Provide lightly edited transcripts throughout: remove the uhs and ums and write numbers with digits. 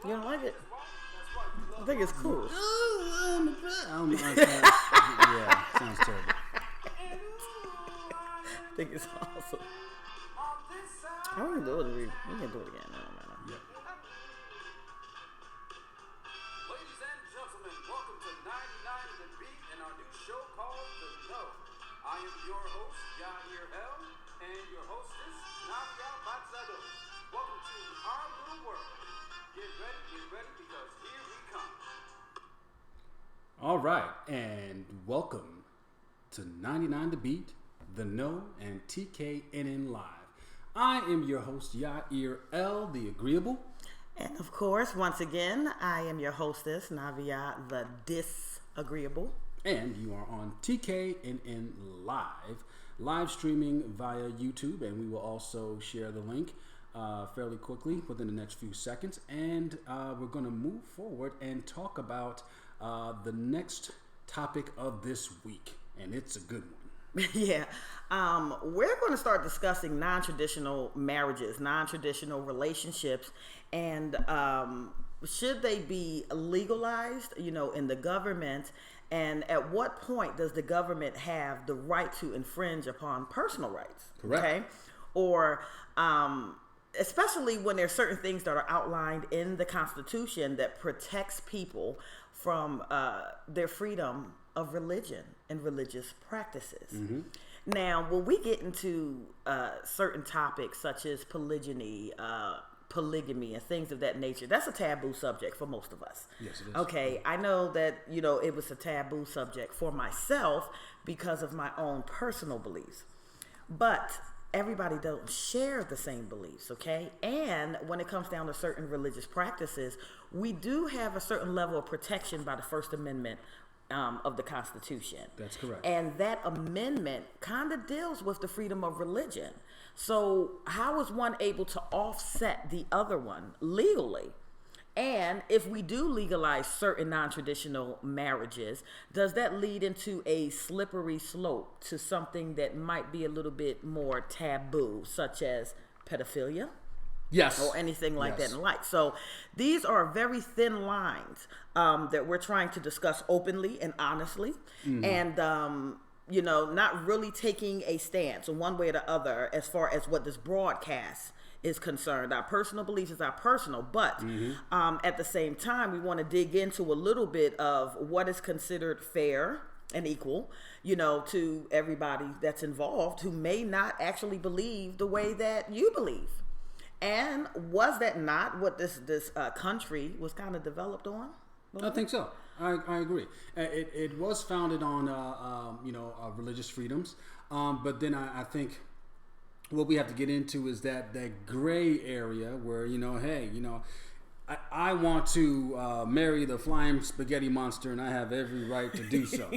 You don't like it? I think it's cool. Yeah, sounds terrible. I think it's awesome. I want to do it. We can do it again. No matter. Yeah. Ladies and gentlemen, welcome to 99 The Beat and our new show called The Know. I am your host, Yahir El, and your hostess, Nadia Batzado. Welcome to our little world. Get ready, because here we come. All right, and welcome to 99 The Beat, The Know, and TKNN Live. I am your host, Yahir El, the Agreeable. And of course, once again, I am your hostess, Navia, the Disagreeable. And you are on TKNN live streaming via YouTube, and we will also share the link fairly quickly within the next few seconds. And we're going to move forward and talk about the next topic of this week, and it's a good one. Yeah. We're going to start discussing non-traditional marriages, non-traditional relationships, and should they be legalized, in the government, and at what point does the government have the right to infringe upon personal rights? Correct. Okay? Or especially when there's certain things that are outlined in the Constitution that protects people from their freedom of religion and religious practices. Mm-hmm. Now, when we get into certain topics such as polygyny, polygamy, and things of that nature, that's a taboo subject for most of us. Yes, it is. Okay, I know that, it was a taboo subject for myself because of my own personal beliefs. But everybody don't share the same beliefs, okay? And when it comes down to certain religious practices, we do have a certain level of protection by the First Amendment of the Constitution. That's correct. And that amendment kind of deals with the freedom of religion. So how is one able to offset the other one legally? And if we do legalize certain non-traditional marriages, does that lead into a slippery slope to something that might be a little bit more taboo, such as pedophilia? Yes. Or anything like that and like. So these are very thin lines that we're trying to discuss openly and honestly. Mm-hmm. And, not really taking a stance one way or the other as far as what this broadcast is concerned. Our personal beliefs is our personal, but at the same time, we want to dig into a little bit of what is considered fair and equal, to everybody that's involved who may not actually believe the way that you believe. And was that not what this country was kind of developed on? I think so. I agree. It was founded on religious freedoms, but then I think what we have to get into is that gray area where I want to marry the flying spaghetti monster, and I have every right to do so.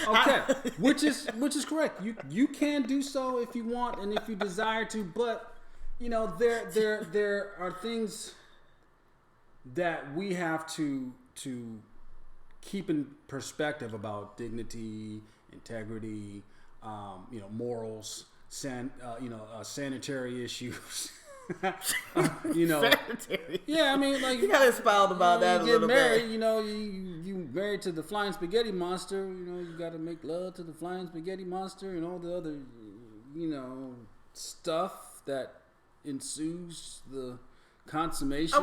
Okay, which is correct. You can do so if you want and if you desire to, but there are things that we have to keep in perspective about dignity, integrity, morals, sanitary issues. Sanitary. Yeah, I mean, like you gotta expound about that a little married, bit. You married to the flying spaghetti monster. You got to make love to the flying spaghetti monster and all the other, stuff that ensues the consummation.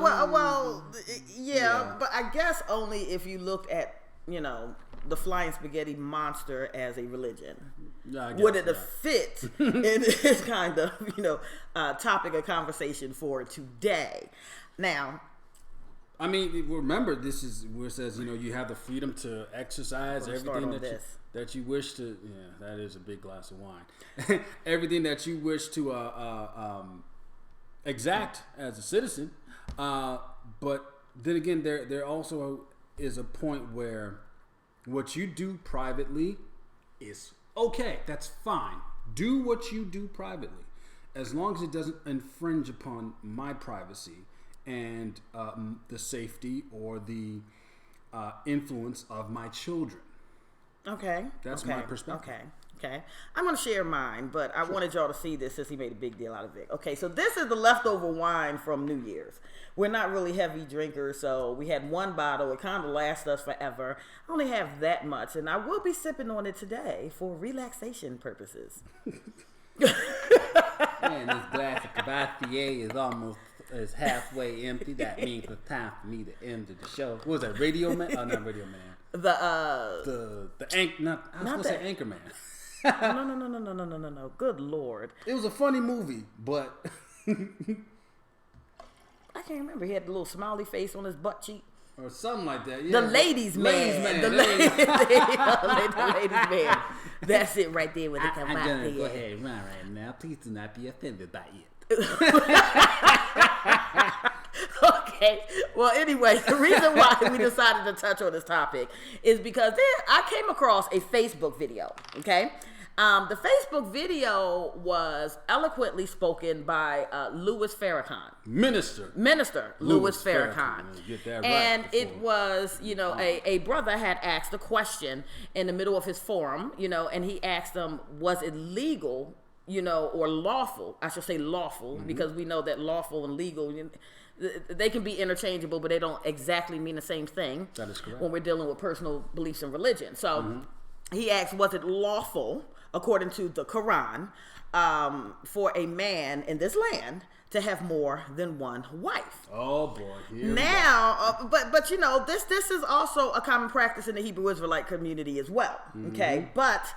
Yeah, but I guess only if you look at the flying spaghetti monster as a religion. Would it fit in this kind of topic of conversation for today? Now, I mean, remember, this is where it says you have the freedom to exercise everything that you wish to. Yeah, that is a big glass of wine. Everything that you wish to exact as a citizen, but then again, there also is a point where what you do privately is okay. That's fine. Do what you do privately, as long as it doesn't infringe upon my privacy and the safety or the influence of my children. Okay. That's my perspective. Okay, I'm going to share mine, but I wanted y'all to see this since he made a big deal out of it. Okay, so this is the leftover wine from New Year's. We're not really heavy drinkers, so we had one bottle. It kind of lasts us forever. I only have that much, and I will be sipping on it today for relaxation purposes. Man, this glass of Cavassier is halfway empty. That means it's time for me to end the show. What was that, Radio Man? Oh, not Radio Man. I was supposed to say Anchorman. No. Good Lord. It was a funny movie, but I can't remember. He had the little smiley face on his butt cheek. Or something like that. Yeah. The ladies' man. The ladies man. That's it right there with the I'm gonna go ahead and run right now. Please do not be offended by it. Okay. Well, anyway, the reason why we decided to touch on this topic is because I came across a Facebook video. Okay. The Facebook video was eloquently spoken by Louis Farrakhan. Minister Louis Farrakhan. Get that right and before. it was, a brother had asked a question in the middle of his forum, and he asked him, was it legal, or lawful? I should say lawful, because we know that lawful and legal, they can be interchangeable, but they don't exactly mean the same thing. That is correct. When we're dealing with personal beliefs and religion. So he asked, was it lawful, according to the Quran, for a man in this land to have more than one wife? Oh boy! But this is also a common practice in the Hebrew Israelite community as well. Okay, but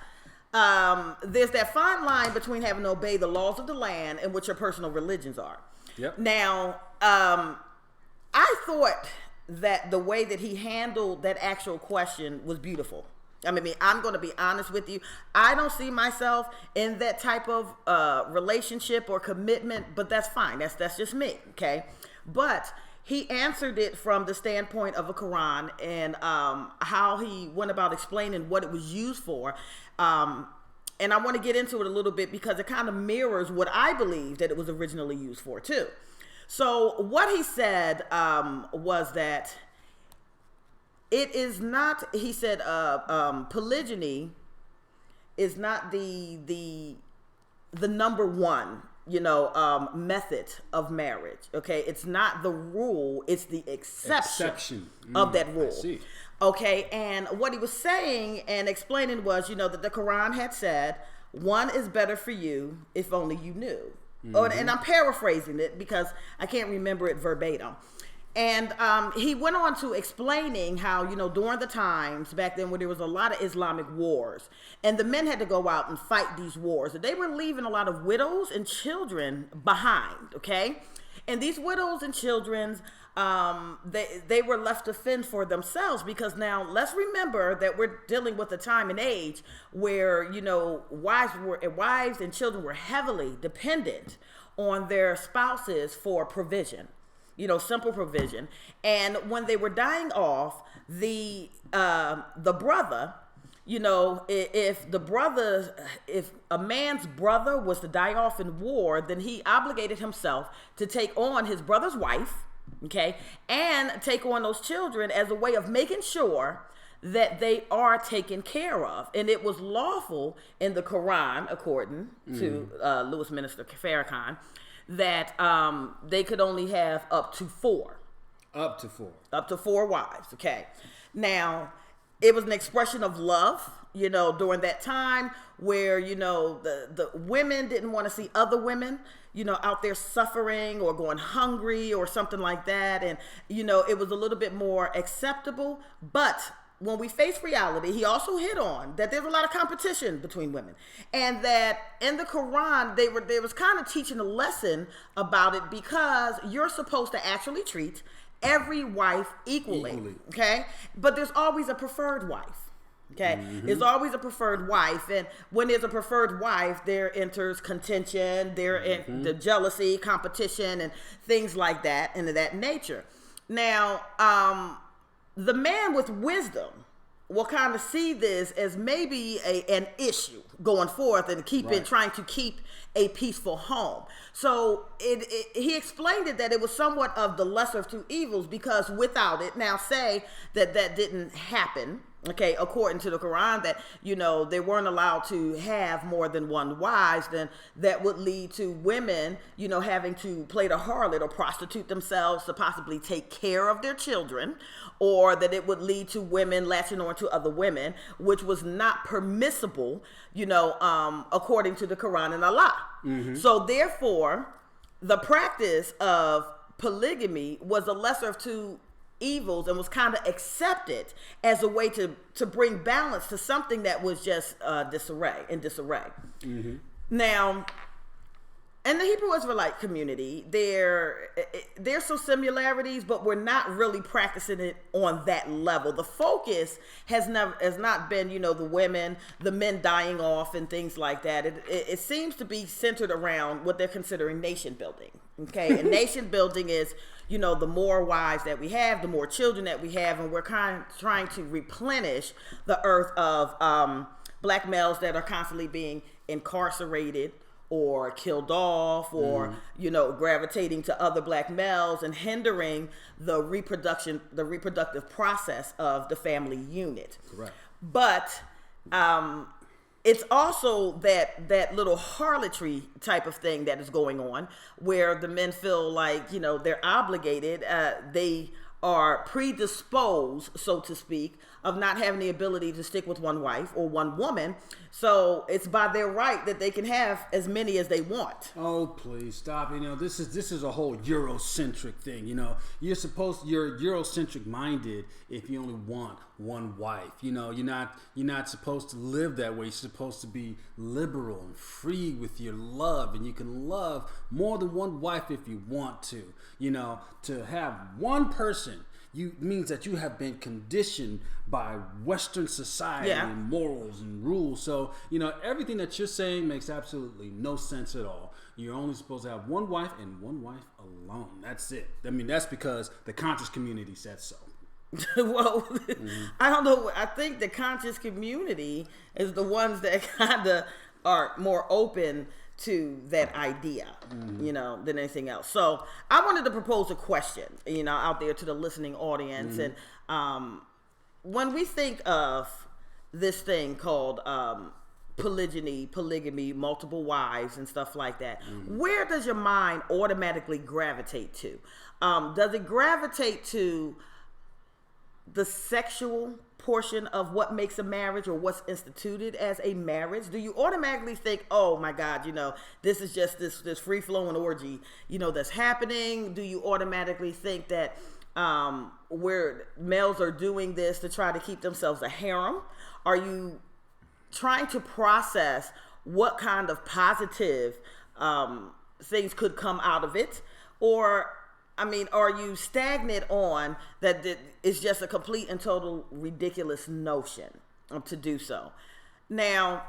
there's that fine line between having to obey the laws of the land and what your personal religions are. Yep. Now, I thought that the way that he handled that actual question was beautiful. I mean, I'm going to be honest with you. I don't see myself in that type of relationship or commitment, but that's fine. That's just me, okay? But he answered it from the standpoint of a Quran and how he went about explaining what it was used for. And I want to get into it a little bit because it kind of mirrors what I believe that it was originally used for, too. So what he said was that it is not, he said, polygyny is not the number one, method of marriage. Okay, it's not the rule; it's the exception of that rule. I see. Okay, and what he was saying and explaining was, that the Quran had said, one is better for you if only you knew. And I'm paraphrasing it because I can't remember it verbatim. And he went on to explaining how, during the times back then when there was a lot of Islamic wars, and the men had to go out and fight these wars, they were leaving a lot of widows and children behind, okay? And these widows and children, they were left to fend for themselves because now let's remember that we're dealing with a time and age where, wives and children were heavily dependent on their spouses for provision. Simple provision. And when they were dying off, the brother, if a man's brother was to die off in war, then he obligated himself to take on his brother's wife, okay, and take on those children as a way of making sure that they are taken care of. And it was lawful in the Quran, according to Louis Minister Farrakhan, that they could only have up to four. Up to four wives, okay. Now, it was an expression of love, during that time where, the women didn't want to see other women, out there suffering or going hungry or something like that. And, it was a little bit more acceptable. But when we face reality, he also hit on that there's a lot of competition between women, and that in the Quran they was kind of teaching a lesson about it because you're supposed to actually treat every wife equally. Okay, but there's always a preferred wife. Okay, there's always a preferred wife, and when there's a preferred wife, there enters contention, the jealousy, competition, and things like that, and of that nature. Now, the man with wisdom will kind of see this as maybe an issue going forth and trying to keep a peaceful home. So he explained it that it was somewhat of the lesser of two evils because without it, now say that didn't happen, okay, according to the Quran, that, you know, they weren't allowed to have more than one wives, then that would lead to women, you know, having to play the harlot or prostitute themselves to possibly take care of their children, or that it would lead to women latching on to other women, which was not permissible, you know, according to the Quran and Allah. So therefore, the practice of polygamy was the lesser of two evils and was kind of accepted as a way to bring balance to something that was just disarray. Now, in the Hebrew Israelite community, there's some similarities, but we're not really practicing it on that level. The focus has not been, you know, the men dying off and things like that. It seems to be centered around what they're considering nation building. Okay, and nation building is, you know, the more wives that we have, the more children that we have, and we're trying to replenish the earth of black males that are constantly being incarcerated or killed off, or you know, gravitating to other black males and hindering the reproductive process of the family unit. Correct. But it's also that little harlotry type of thing that is going on, where the men feel like, you know, they're obligated. They are predisposed, so to speak, of not having the ability to stick with one wife or one woman. So it's by their right that they can have as many as they want. Oh, please stop. You know, this is a whole Eurocentric thing. You know, you're Eurocentric minded if you only want one wife. You know, you're not supposed to live that way. You're supposed to be liberal and free with your love, and you can love more than one wife if you want to. You know, to have one person means that you have been conditioned by Western society and morals and rules. So, you know, everything that you're saying makes absolutely no sense at all. You're only supposed to have one wife and one wife alone. That's it. I mean, that's because the conscious community said so. Well, I don't know. I think the conscious community is the ones that kind of are more open to that idea, you know, than anything else. So I wanted to propose a question, you know, out there to the listening audience. And when we think of this thing called polygamy, multiple wives and stuff like that, where does your mind automatically gravitate to? Does it gravitate to the sexual portion of what makes a marriage or what's instituted as a marriage? Do you automatically think, oh my God, you know, this is just this free-flowing orgy, you know, that's happening? Do you automatically think that where males are doing this to try to keep themselves a harem? Are you trying to process what kind of positive things could come out of it? Or, I mean, are you stagnant on that it's just a complete and total ridiculous notion to do so? Now,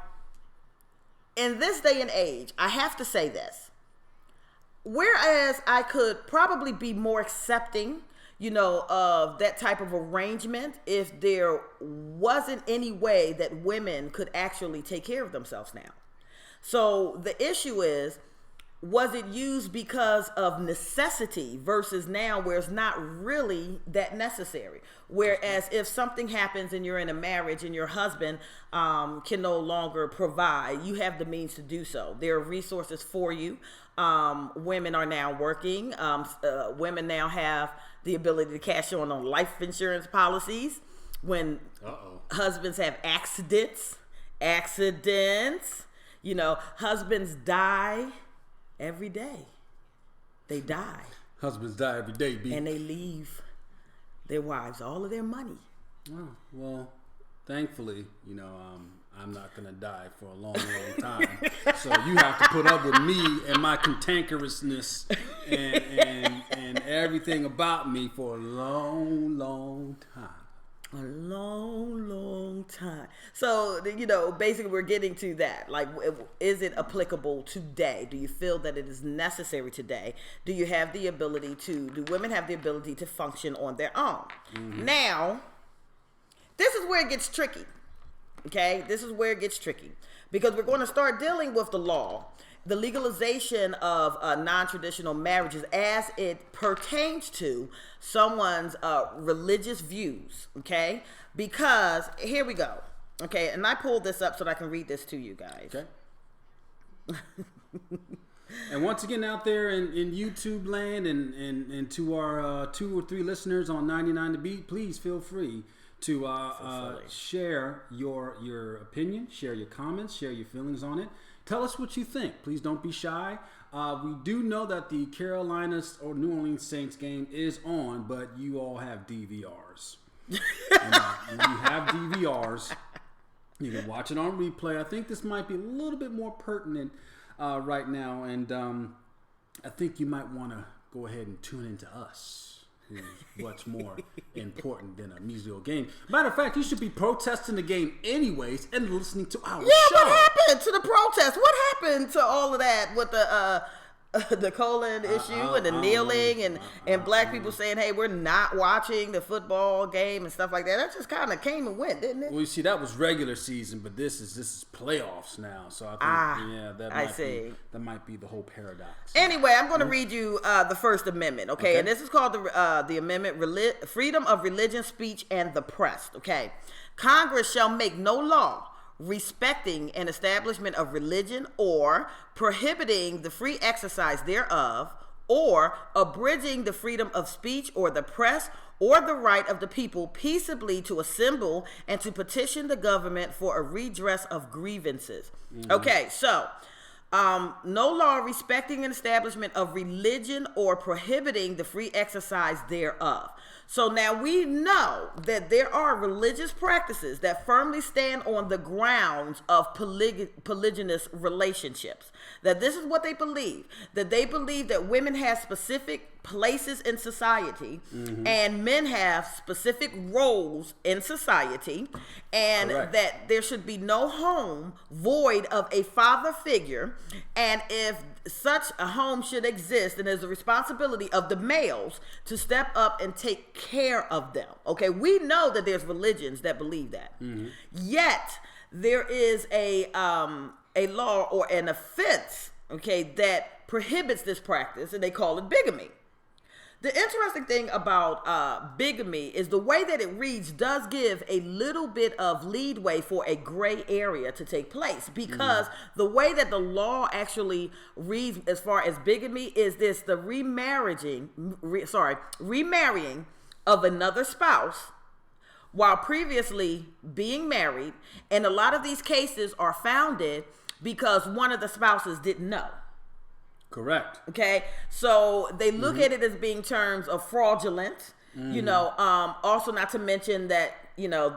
in this day and age, I have to say this. Whereas I could probably be more accepting, you know, of that type of arrangement if there wasn't any way that women could actually take care of themselves now. So the issue is, was it used because of necessity versus now where it's not really that necessary? Whereas if something happens and you're in a marriage and your husband can no longer provide, you have the means to do so. There are resources for you. Women are now working. Women now have the ability to cash on life insurance policies when husbands have accidents, you know, husbands die every day. They die. Husbands die every day, B. And they leave their wives all of their money. Oh, well, thankfully, you know, I'm not going to die for a long, long time. So you have to put up with me and my cantankerousness and everything about me for a long, long time. A long, long time. So, you know, basically we're getting to that. Like, is it applicable today? Do you feel that it is necessary today? Do women have the ability to function on their own? Now, this is where it gets tricky. Okay? This is where it gets tricky. Because we're going to start dealing with the law the legalization of non-traditional marriages as it pertains to someone's religious views, okay? Because, here we go, okay? And I pulled this up so that I can read this to you guys. Okay. And once again, out there in YouTube land and to our 2 or 3 listeners on 99 The Beat, please feel free to share your opinion, share your comments, share your feelings on it. Tell us what you think. Please don't be shy. We do know that the Carolinas or New Orleans Saints game is on, but you all have DVRs. When you have DVRs, you can watch it on replay. I think this might be a little bit more pertinent right now, and I think you might want to go ahead and tune into us, who's what's more important than a musical game. Matter of fact, you should be protesting the game anyways and listening to our show. What happened to the protest? What happened to all of that with the colon issue and the kneeling and black people saying, hey, we're not watching the football game and stuff like that? That just kind of came and went, didn't it? Well, you see, that was regular season, but this is playoffs now. So I think, that might be the whole paradox. Anyway, I'm going to read you the First Amendment, okay? And this is called the Amendment, Freedom of Religion, Speech, and the Press, okay? Congress shall make no law respecting an establishment of religion or prohibiting the free exercise thereof or abridging the freedom of speech or the press or the right of the people peaceably to assemble and to petition the government for a redress of grievances. Okay, so no law respecting an establishment of religion or prohibiting the free exercise thereof. So now we know that there are religious practices that firmly stand on the grounds of polygynous relationships. That this is what they believe. That they believe that women have specific places in society and men have specific roles in society, and that there should be no home void of a father figure, and if such a home should exist, and there's a responsibility of the males to step up and take care of them. Okay, we know that there's religions that believe that. Yet there is a law or an offense, okay, that prohibits this practice, and they call it bigamy. The interesting thing about bigamy is the way that it reads does give a little bit of leadway for a gray area to take place, because the way that the law actually reads as far as bigamy is this: the remarrying of another spouse while previously being married, and a lot of these cases are founded because one of the spouses didn't know. Correct. Okay, so they look at it as being terms of fraudulent, you know, also not to mention that, you know,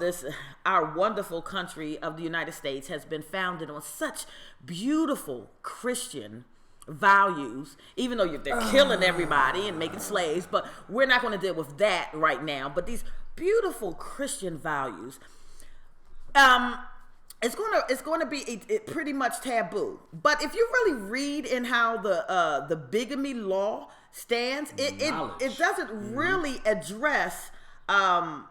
our wonderful country of the United States has been founded on such beautiful Christian values, even though they're killing everybody and making slaves, but we're not going to deal with that right now. But these beautiful Christian values, it's going to be pretty much taboo. But if you really read in how the bigamy law stands, it doesn't really address an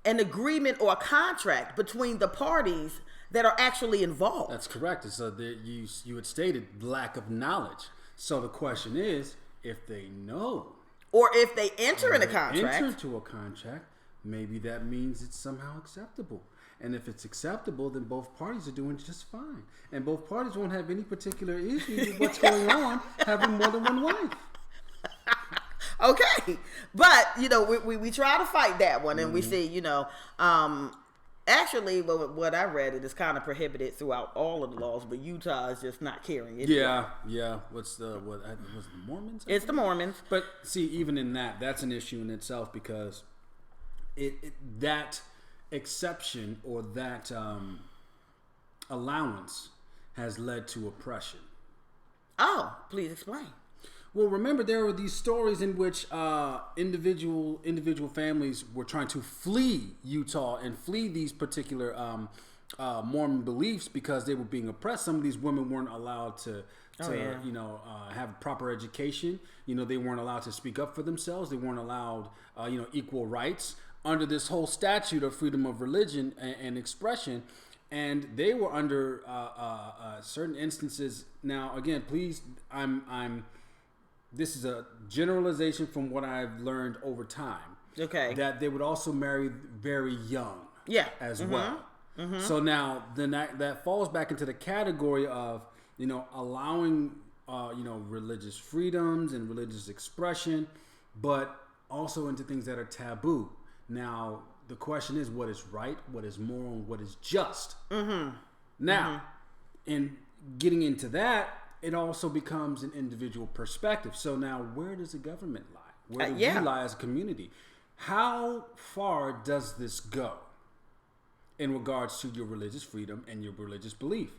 agreement or a contract between the parties that are actually involved. That's correct. So you had stated lack of knowledge. So the question is, if they know, or if they enter into a contract, maybe that means it's somehow acceptable. And if it's acceptable, then both parties are doing just fine. And both parties won't have any particular issues with what's going on having more than one wife. Okay. But, you know, we try to fight that one. And we see, you know, actually, what I read, it is kind of prohibited throughout all of the laws, but Utah is just not carrying it. Yeah. Was the Mormons? It's the Mormons. But see, even in that's an issue in itself, because that exception or that allowance has led to oppression. Oh, please explain. Well, remember, there were these stories in which individual families were trying to flee Utah and flee these particular Mormon beliefs because they were being oppressed. Some of these women weren't allowed to have proper education. You know, they weren't allowed to speak up for themselves. They weren't allowed, equal rights under this whole statute of freedom of religion and expression. and they were under certain instances. Now, again, please, this is a generalization from what I've learned over time. Okay. That they would also marry very young. Yeah. As well. So now then that falls back into the category of, allowing, religious freedoms and religious expression, but also into things that are taboo. Now, the question is, what is right, what is moral, and what is just? Now, in getting into that, it also becomes an individual perspective. So now, where does the government lie? Where do we lie as a community? How far does this go in regards to your religious freedom and your religious belief?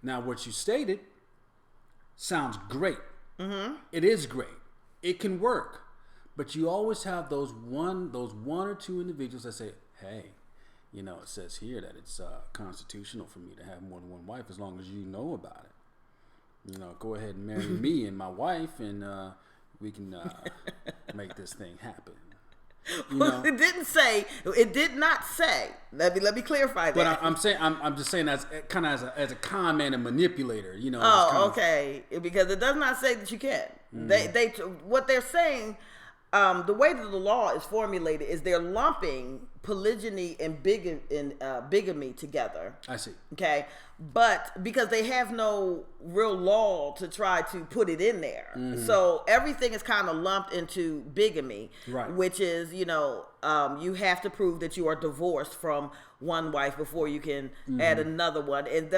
Now, what you stated sounds great. It is great. It can work. But you always have those one or two individuals that say, hey, it says here that it's constitutional for me to have more than one wife as long as you know about it. Go ahead and marry me and my wife, and we can make this thing happen. It did not say. Let me clarify that. But I'm just saying as a con man and manipulator, Okay. Because it does not say that you can. They what they're saying. The way that the law is formulated is they're lumping polygyny and bigamy together. I see. Okay, but because they have no real law to try to put it in there, so everything is kind of lumped into bigamy, right? Which is, you have to prove that you are divorced from one wife before you can add another one, and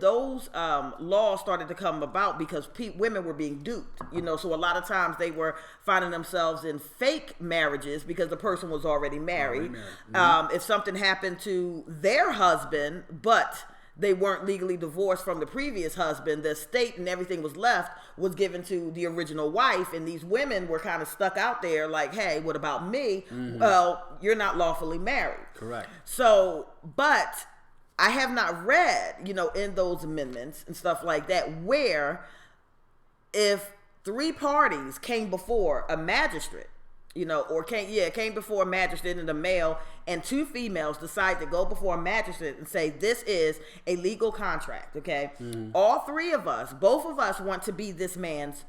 those laws started to come about because women were being duped, so a lot of times they were finding themselves in fake marriages because the person was already married. If something happened to their husband, but they weren't legally divorced from the previous husband, the estate and everything was given to the original wife, and these women were kind of stuck out there like, hey, what about me? Well, you're not lawfully married. Correct. So, but I have not read, in those amendments and stuff like that, where if 3 parties came before a magistrate, came before a magistrate, and a male and 2 females decide to go before a magistrate and say, this is a legal contract, okay? All 3 of us, both of us want to be this man's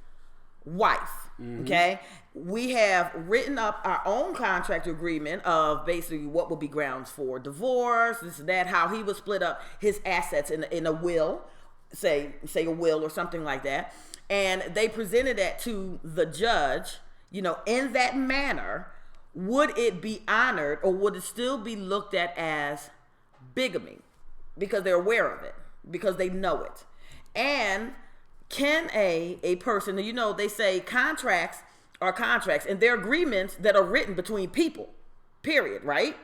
wife, okay? We have written up our own contract agreement of basically what will be grounds for divorce, this and that, how he would split up his assets in a will, say a will or something like that. And they presented that to the judge. In that manner, would it be honored, or would it still be looked at as bigamy? Because they're aware of it, because they know it. And can a person, they say contracts are contracts, and they're agreements that are written between people, period, right?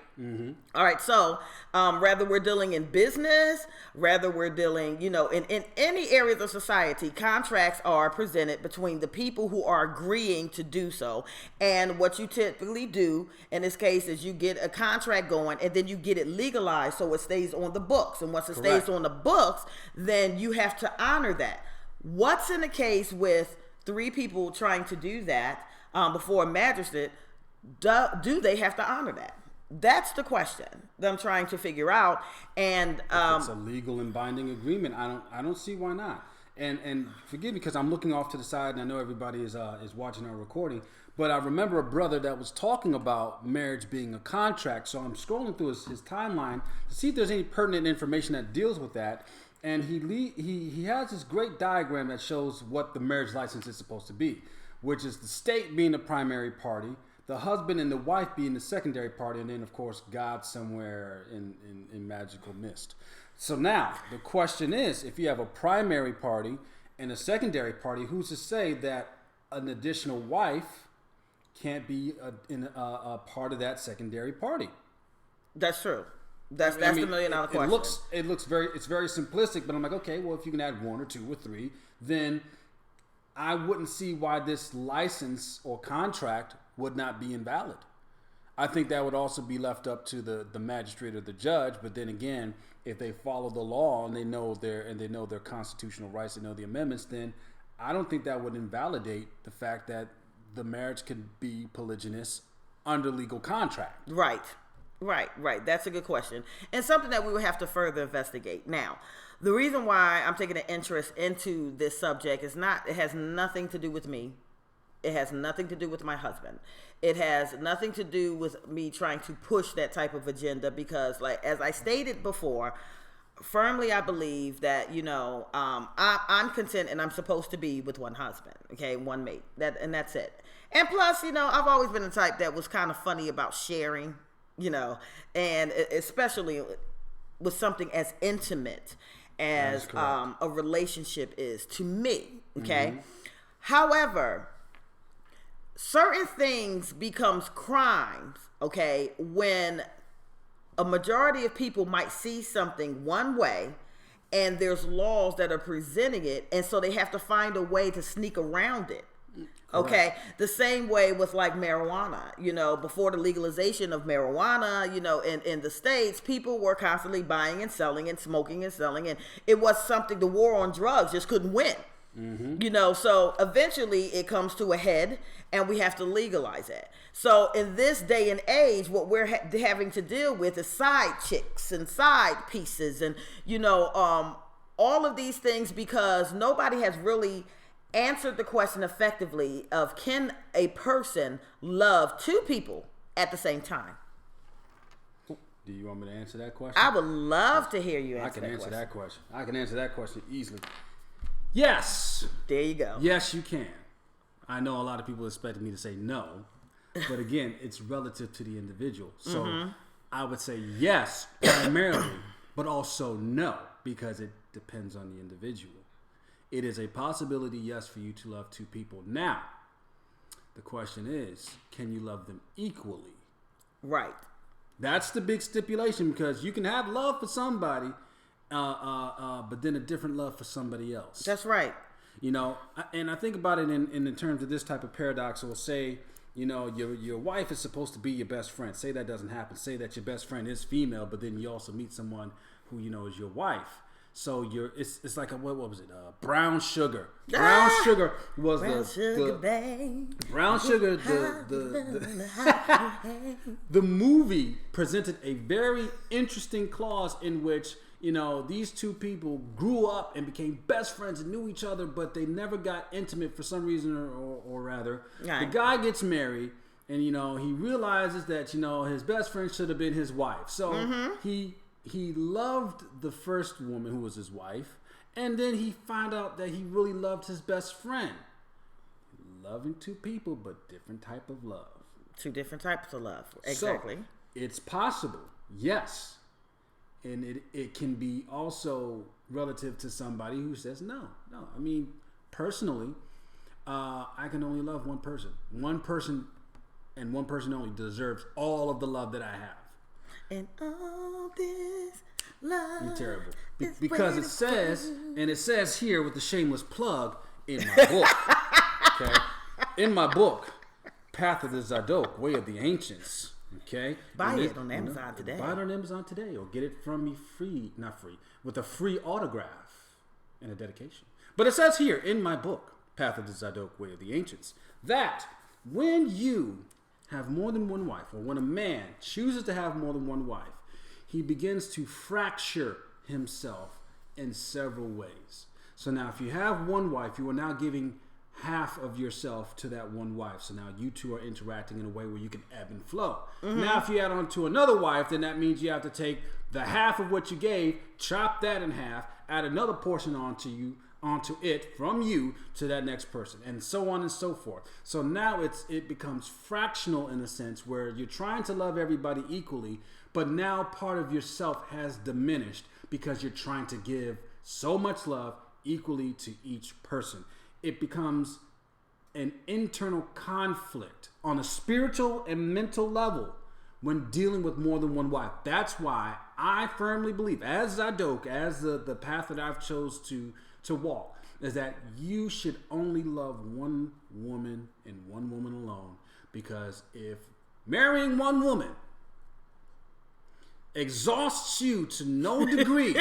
All right, so rather we're dealing in business, rather we're dealing, in any areas of society, contracts are presented between the people who are agreeing to do so. And what you typically do in this case is you get a contract going, and then you get it legalized so it stays on the books. And once it stays on the books, then you have to honor that. What's in the case with 3 people trying to do that before a magistrate? Do they have to honor that? That's the question that I'm trying to figure out. And if it's a legal and binding agreement, I don't see why not. And forgive me because I'm looking off to the side, and I know everybody is watching our recording. But I remember a brother that was talking about marriage being a contract. So I'm scrolling through his timeline to see if there's any pertinent information that deals with that. And he has this great diagram that shows what the marriage license is supposed to be, which is the state being the primary party, the husband and the wife being the secondary party, and then, of course, God somewhere in magical mist. So now, the question is, if you have a primary party and a secondary party, who's to say that an additional wife can't be a part of that secondary party? That's true. That's the $1 million question. It's very simplistic, but I'm like, okay, well, if you can add 1 or 2 or 3, then I wouldn't see why this license or contract would not be invalid. I think that would also be left up to the magistrate or the judge. But then again, if they follow the law and they know their constitutional rights, they know the amendments, then I don't think that would invalidate the fact that the marriage could be polygynous under legal contract. Right. Right. That's a good question. And something that we would have to further investigate. Now, the reason why I'm taking an interest into this subject it has nothing to do with me. It has nothing to do with my husband. It has nothing to do with me trying to push that type of agenda because, like, as I stated before, firmly I believe that, I'm content and I'm supposed to be with one husband, okay, one mate. That's it. And plus, I've always been the type that was kind of funny about sharing, and especially with something as intimate as a relationship is to me, okay? However, certain things becomes crimes, okay, when a majority of people might see something one way and there's laws that are presenting it, and so they have to find a way to sneak around it. Okay, correct. The same way with like marijuana, before the legalization of marijuana, in the States, people were constantly buying and selling and smoking and selling, and it was something, the war on drugs just couldn't win. So eventually it comes to a head and we have to legalize it. So in this day and age, what we're having to deal with is side chicks and side pieces and, all of these things because nobody has really answered the question effectively of can a person love two people at the same time? Do you want me to answer that question? I would love to hear you answer that question. I can answer that question easily. Yes. There you go. Yes, you can. I know a lot of people expected me to say no, but again, it's relative to the individual. So I would say yes, primarily, but also no, because it depends on the individual. It is a possibility, yes, for you to love two people. Now, the question is, can you love them equally? Right. That's the big stipulation because you can have love for somebody, but then a different love for somebody else. That's right. And I think about it in the terms of this type of paradox. We'll say, your wife is supposed to be your best friend. Say that doesn't happen. Say that your best friend is female, but then you also meet someone who is your wife. So it's like what was it? Brown Sugar. Brown Sugar was Brown Sugar. The movie presented a very interesting clause in which these two people grew up and became best friends and knew each other, but they never got intimate for some reason or rather. Right. The guy gets married and he realizes that his best friend should have been his wife. So he loved the first woman who was his wife, and then he found out that he really loved his best friend. Loving two people, but different type of love. Two different types of love. Exactly. So, it's possible, yes. And it can be also relative to somebody who says, no. I mean, personally, I can only love one person. One person and one person only deserves all of the love that I have. And all this love. You're terrible. Because it says here with the shameless plug in my book. Okay? In my book, Path of the Zadok, Way of the Ancients. Okay? Buy it on Amazon today. Buy it on Amazon today or get it from me with a free autograph and a dedication. But it says here in my book, Path of the Zadok, Way of the Ancients, that when you have more than one wife, or when a man chooses to have more than one wife, he begins to fracture himself in several ways. So now if you have one wife, you are now giving half of yourself to that one wife. So now you two are interacting in a way where you can ebb and flow. Now if you add on to another wife, then that means you have to take the half of what you gave, chop that in half, add another portion onto it from you to that next person, and so on and so forth. So now it becomes fractional in a sense where you're trying to love everybody equally, but now part of yourself has diminished because you're trying to give so much love equally to each person. It becomes an internal conflict on a spiritual and mental level when dealing with more than one wife. That's why I firmly believe, as Zadok, as the path that I've chose to walk, is that you should only love one woman and one woman alone. Because if marrying one woman exhausts you to no degree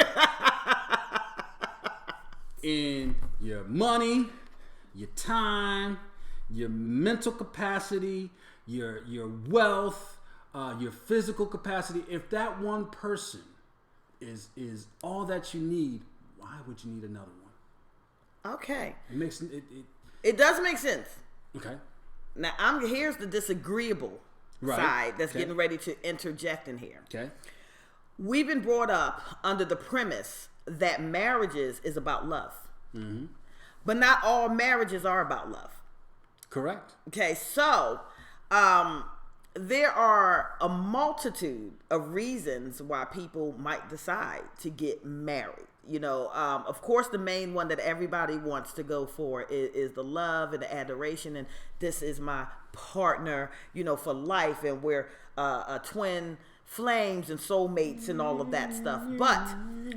in your money, your time, your mental capacity, your wealth, your physical capacity. If that one person is all that you need, why would you need another one? Okay. It does make sense. Okay. Now here's the disagreeable side that's getting ready to interject in here. Okay. We've been brought up under the premise that marriages is about love. Mm-hmm. But not all marriages are about love. Correct. Okay, so there are a multitude of reasons why people might decide to get married. Of course, the main one that everybody wants to go for is the love and the adoration, and this is my partner, for life, and we're twin flames and soulmates and all of that stuff. But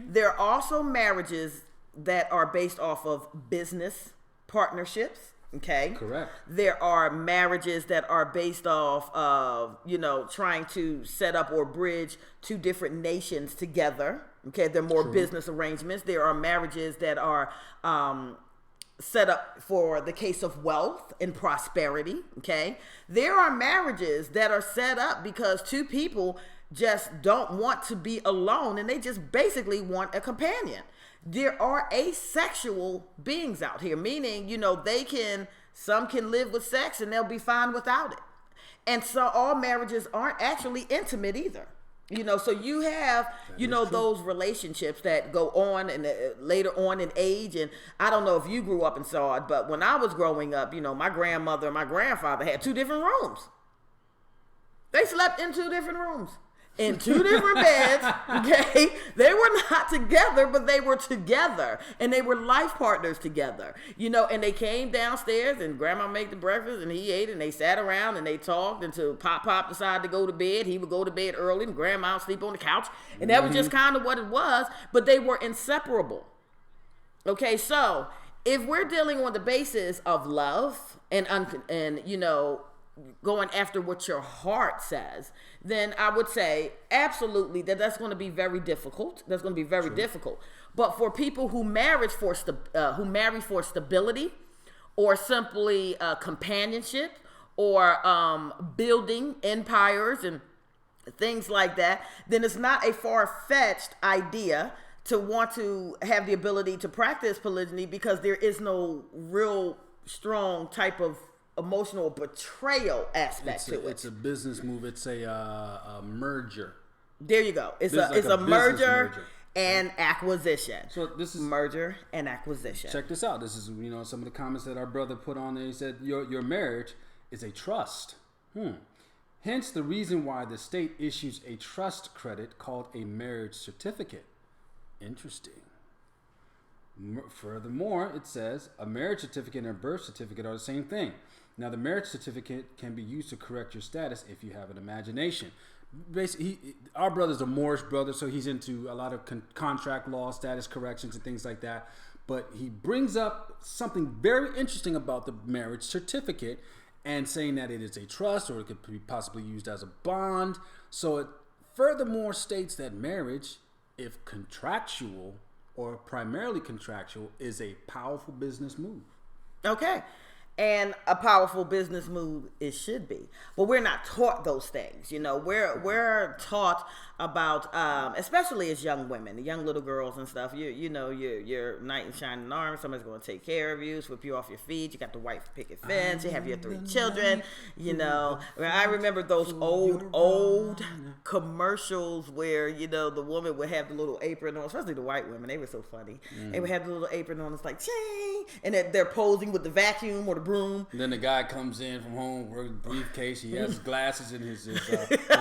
there are also marriages that are based off of business partnerships. Okay. Correct. There are marriages that are based off of, trying to set up or bridge two different nations together. Okay. They're more business arrangements. There are marriages that are set up for the case of wealth and prosperity. Okay. There are marriages that are set up because two people just don't want to be alone and they just basically want a companion. There are asexual beings out here, meaning, some can live with sex and they'll be fine without it. And so all marriages aren't actually intimate either. So you have, those relationships that go on and later on in age. And I don't know if you grew up and saw it, but when I was growing up, my grandmother and my grandfather had two different rooms. They slept in two different rooms. In two different beds, okay? They were not together, but they were together. And they were life partners together. And they came downstairs and grandma made the breakfast and he ate and they sat around and they talked until Pop decided to go to bed. He would go to bed early and grandma would sleep on the couch. And that was just kind of what it was. But they were inseparable. Okay, so if we're dealing on the basis of love and going after what your heart says, then I would say absolutely that's going to be very difficult. That's going to be very difficult. But for people who marry for stability, or simply companionship, or building empires and things like that, then it's not a far-fetched idea to want to have the ability to practice polygyny, because there is no real strong type of emotional betrayal aspect to it. It's a business move. It's a merger. There you go. It's a merger and acquisition. So this is merger and acquisition. Check this out. This is some of the comments that our brother put on there. He said your marriage is a trust. Hence the reason why the state issues a trust credit called a marriage certificate. Interesting. Furthermore, it says a marriage certificate and a birth certificate are the same thing. Now, the marriage certificate can be used to correct your status if you have an imagination. Basically, our brother's a Moorish brother, so he's into a lot of contract law, status corrections, and things like that. But he brings up something very interesting about the marriage certificate and saying that it is a trust, or it could be possibly used as a bond. So it furthermore states that marriage, if contractual or primarily contractual, is a powerful business move. Okay. And a powerful business move it should be. But we're not taught those things. We're taught about, especially as young women, young little girls and stuff, your knight in shining armor, somebody's going to take care of you, sweep you off your feet, you got the white picket fence, you have your 3 children, I remember those old commercials where, the woman would have the little apron on, especially the white women, they were so funny. They would have the little apron on, it's like, ching, and they're posing with the vacuum or the broom. And then the guy comes in from home, wearing a briefcase, he has his glasses and his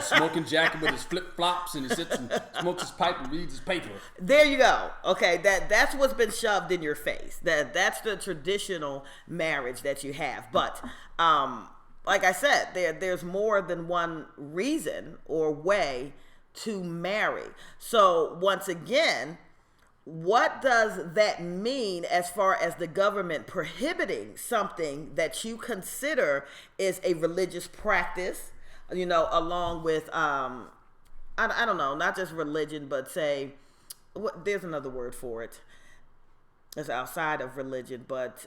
smoking jacket with his flip-flops, and he sits and smokes his pipe and reads his paper. There you go. Okay, that's what's been shoved in your face. That's the traditional marriage that you have. But like I said, there's more than one reason or way to marry. So once again, what does that mean as far as the government prohibiting something that you consider is a religious practice, along with I don't know, not just religion, but say, there's another word for it. It's outside of religion, but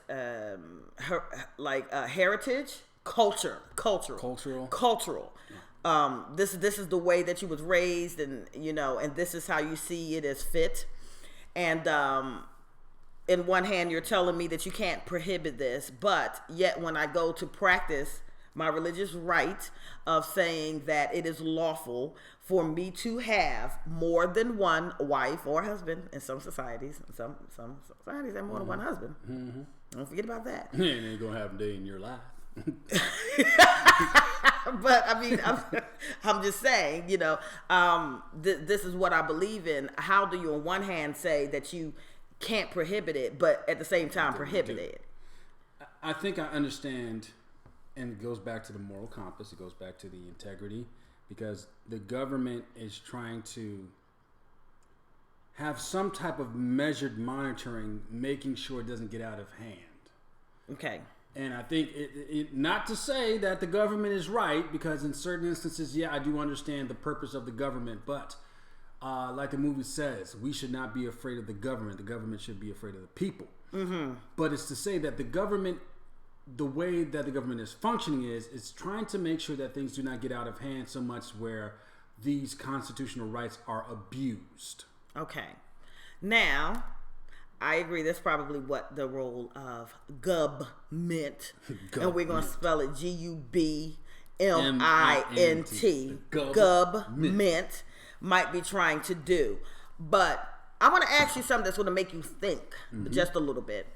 heritage, cultural. this is the way that you was raised, and and this is how you see it as fit. And in one hand, you're telling me that you can't prohibit this, but yet when I go to practice my religious right of saying that it is lawful for me to have more than one wife or husband in some societies. Some societies have more than one husband. Mm-hmm. Don't forget about that. You ain't gonna have a day in your life. But I mean, I'm just saying, this is what I believe in. How do you, on one hand, say that you can't prohibit it, but at the same time prohibit it? I think I understand, and it goes back to the moral compass. It goes back to the integrity, because the government is trying to have some type of measured monitoring, making sure it doesn't get out of hand. Okay. And I think not to say that the government is right, because in certain instances, yeah, I do understand the purpose of the government, but like the movie says, we should not be afraid of the government. The government should be afraid of the people. Mm-hmm. But it's to say that the government, the way that the government is functioning is trying to make sure that things do not get out of hand so much where these constitutional rights are abused. Okay. Now, I agree. That's probably what the role of government, and we're going to spell it G-U-B-M-I-N-T, government, might be trying to do. But I want to ask you something that's going to make you think just a little bit.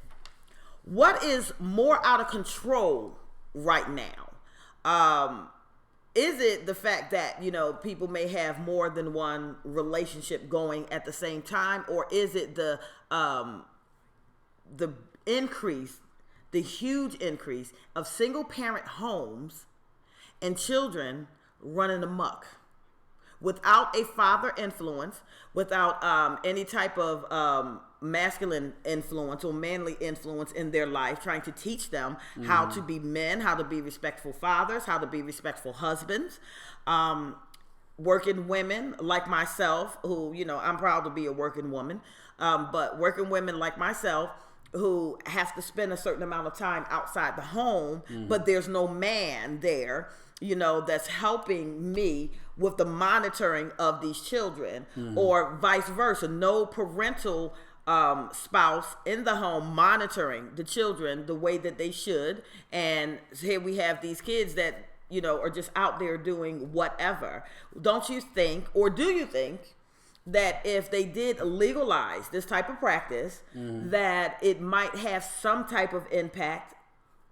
What is more out of control right now? Is it the fact that, people may have more than one relationship going at the same time, or is it the increase, the huge increase of single parent homes and children running amok without a father influence, without any type of masculine influence or manly influence in their life, trying to teach them how to be men, how to be respectful fathers, how to be respectful husbands. Working women like myself, who, I'm proud to be a working woman, but working women like myself who have to spend a certain amount of time outside the home, but there's no man there, that's helping me with the monitoring of these children, or vice versa. No parental spouse in the home monitoring the children the way that they should. And here we have these kids that, are just out there doing whatever. Don't you think, or do you think, that if they did legalize this type of practice, that it might have some type of impact,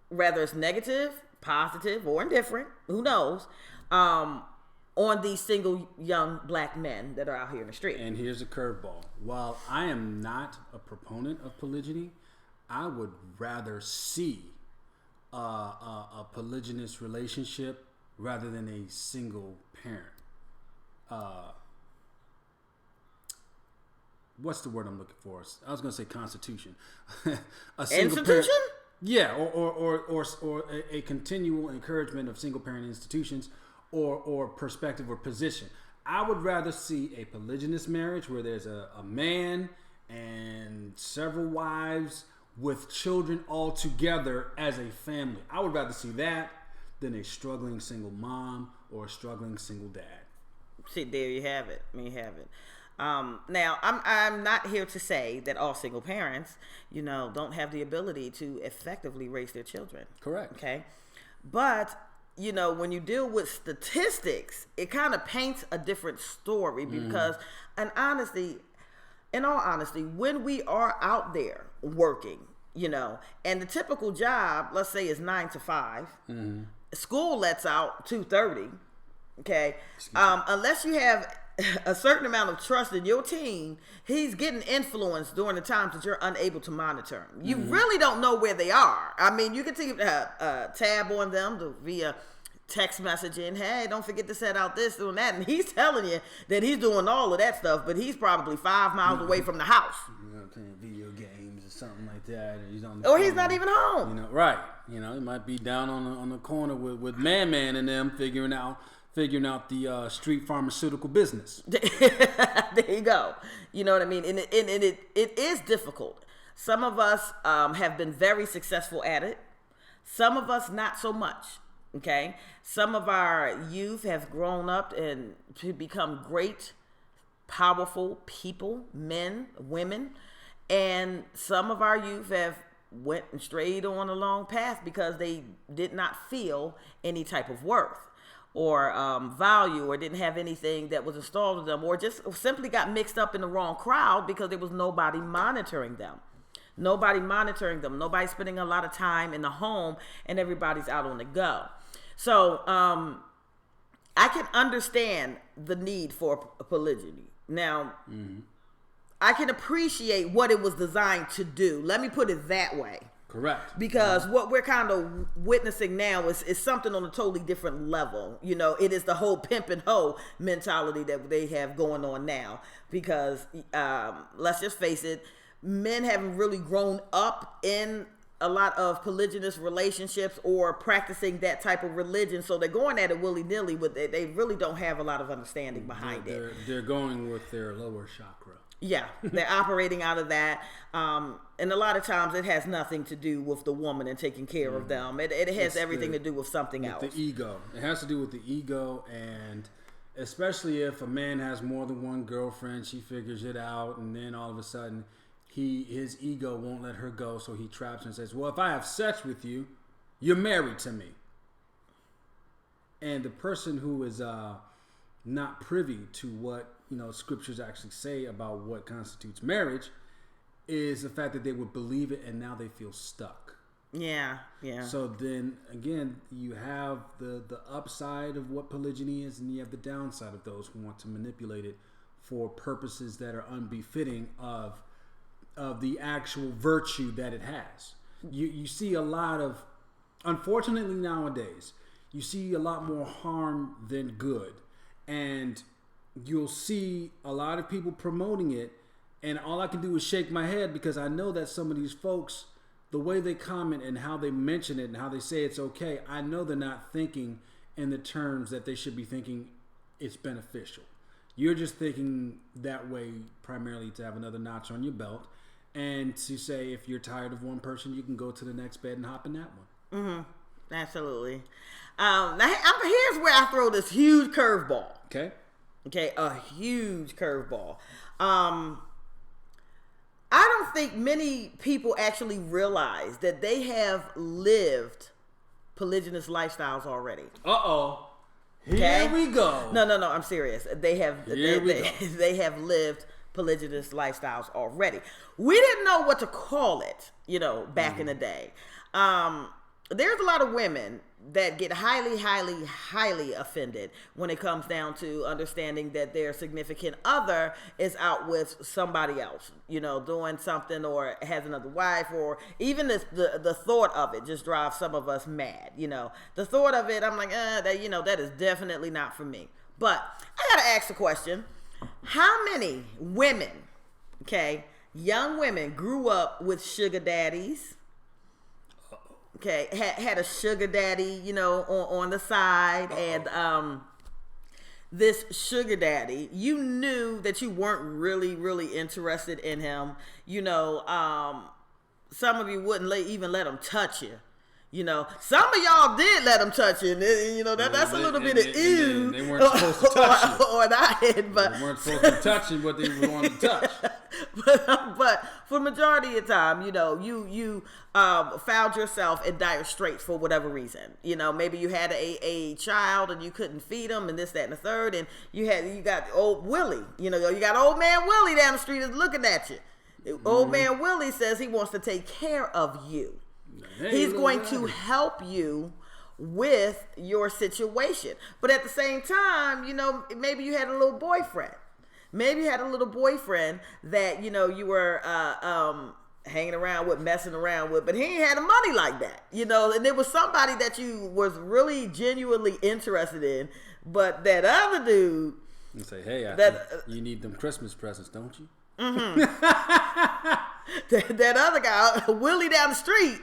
whether it's negative, positive, or indifferent, who knows, on these single young black men that are out here in the street? And here's a curveball. While I am not a proponent of polygyny, I would rather see a polygynous relationship rather than a single parent. What's the word I'm looking for? I was going to say constitution. A single institution? Parent, yeah, or a continual encouragement of single parent institutions, or perspective or position. I would rather see a polygynous marriage where there's a man and several wives with children all together as a family. I would rather see that than a struggling single mom or a struggling single dad. See, there you have it. Now, I'm not here to say that all single parents, don't have the ability to effectively raise their children. Correct. Okay. But, when you deal with statistics, it kind of paints a different story, because in all honesty, when we are out there working, and the typical job, let's say, is 9 to 5, school lets out 2:30. Okay. Unless you have a certain amount of trust in your team, he's getting influenced during the times that you're unable to monitor him. You really don't know where they are. I mean, you can keep a tab on them via text messaging. Hey, don't forget to set out this, doing that. And he's telling you that he's doing all of that stuff, but he's probably 5 miles away from the house. Playing video games or something like that. Or he's on or phone. He's not even home. Right. He might be down on the corner with Man and them figuring out the street pharmaceutical business. There you go. You know what I mean? And it is difficult. Some of us have been very successful at it. Some of us not so much. Okay, some of our youth have grown up and to become great, powerful people, men, women, and some of our youth have went and strayed on a long path because they did not feel any type of worth or value, or didn't have anything that was installed in them, or just simply got mixed up in the wrong crowd because there was nobody monitoring them. Nobody spending a lot of time in the home, and everybody's out on the go. So I can understand the need for polygyny. Now, I can appreciate what it was designed to do. Let me put it that way. Correct. Because what we're kind of witnessing now is something on a totally different level. You know, it is the whole pimp and hoe mentality that they have going on now. Because let's just face it, men haven't really grown up in a lot of polygynous relationships or practicing that type of religion, so they're going at it willy-nilly, but they really don't have a lot of understanding behind it. They're going with their lower chakra. Yeah, they're operating out of that. And a lot of times it has nothing to do with the woman and taking care of them. It has everything to do with something else. The ego. It has to do with the ego, and especially if a man has more than one girlfriend, she figures it out, and then all of a sudden his ego won't let her go, so he traps her and says, well, if I have sex with you, you're married to me. And the person who is not privy to what scriptures actually say about what constitutes marriage is the fact that they would believe it, and now they feel stuck. Yeah. So then again, you have the upside of what polygyny is, and you have the downside of those who want to manipulate it for purposes that are unbefitting of the actual virtue that it has. You see a lot of, unfortunately nowadays, you see a lot more harm than good. And you'll see a lot of people promoting it, and all I can do is shake my head, because I know that some of these folks, the way they comment and how they mention it and how they say it's okay, I know they're not thinking in the terms that they should be thinking it's beneficial. You're just thinking that way primarily to have another notch on your belt, and to say if you're tired of one person, you can go to the next bed and hop in that one. Mm-hmm. Absolutely. Now, here's where I throw this huge curveball. Okay, a huge curveball. I don't think many people actually realize that they have lived polygynous lifestyles already. Here we go. No, I'm serious. They have they have lived polygynous lifestyles already. We didn't know what to call it, back in the day. There's a lot of women that get highly offended when it comes down to understanding that their significant other is out with somebody else, doing something, or has another wife, or even the thought of it just drives some of us mad. The thought of it, I'm like, that is definitely not for me. But I gotta ask the question: how many women, young women, grew up with sugar daddies? Had a sugar daddy, on the side. And this sugar daddy, you knew that you weren't really interested in him. Some of you wouldn't even let him touch you. Some of y'all did let him touch you. That's a little bit of ew. They weren't supposed to touch you. Or that, but they weren't supposed to touch you, but they wanted to touch. But for the majority of the time, you found yourself in dire straits for whatever reason. Maybe you had a child and you couldn't feed him, and this, that, and the third, and you got old Willie. You got old man Willie down the street is looking at you. Mm-hmm. Old man Willie says he wants to take care of you. Hey, he's going to help you with your situation. But at the same time, maybe you had a little boyfriend. Maybe you had a little boyfriend that, you were hanging around with, messing around with, but he ain't had the money like that. And there was somebody that you was really genuinely interested in, but that other dude... You say, hey, you need them Christmas presents, don't you? Mm-hmm. that other guy, Willie down the street,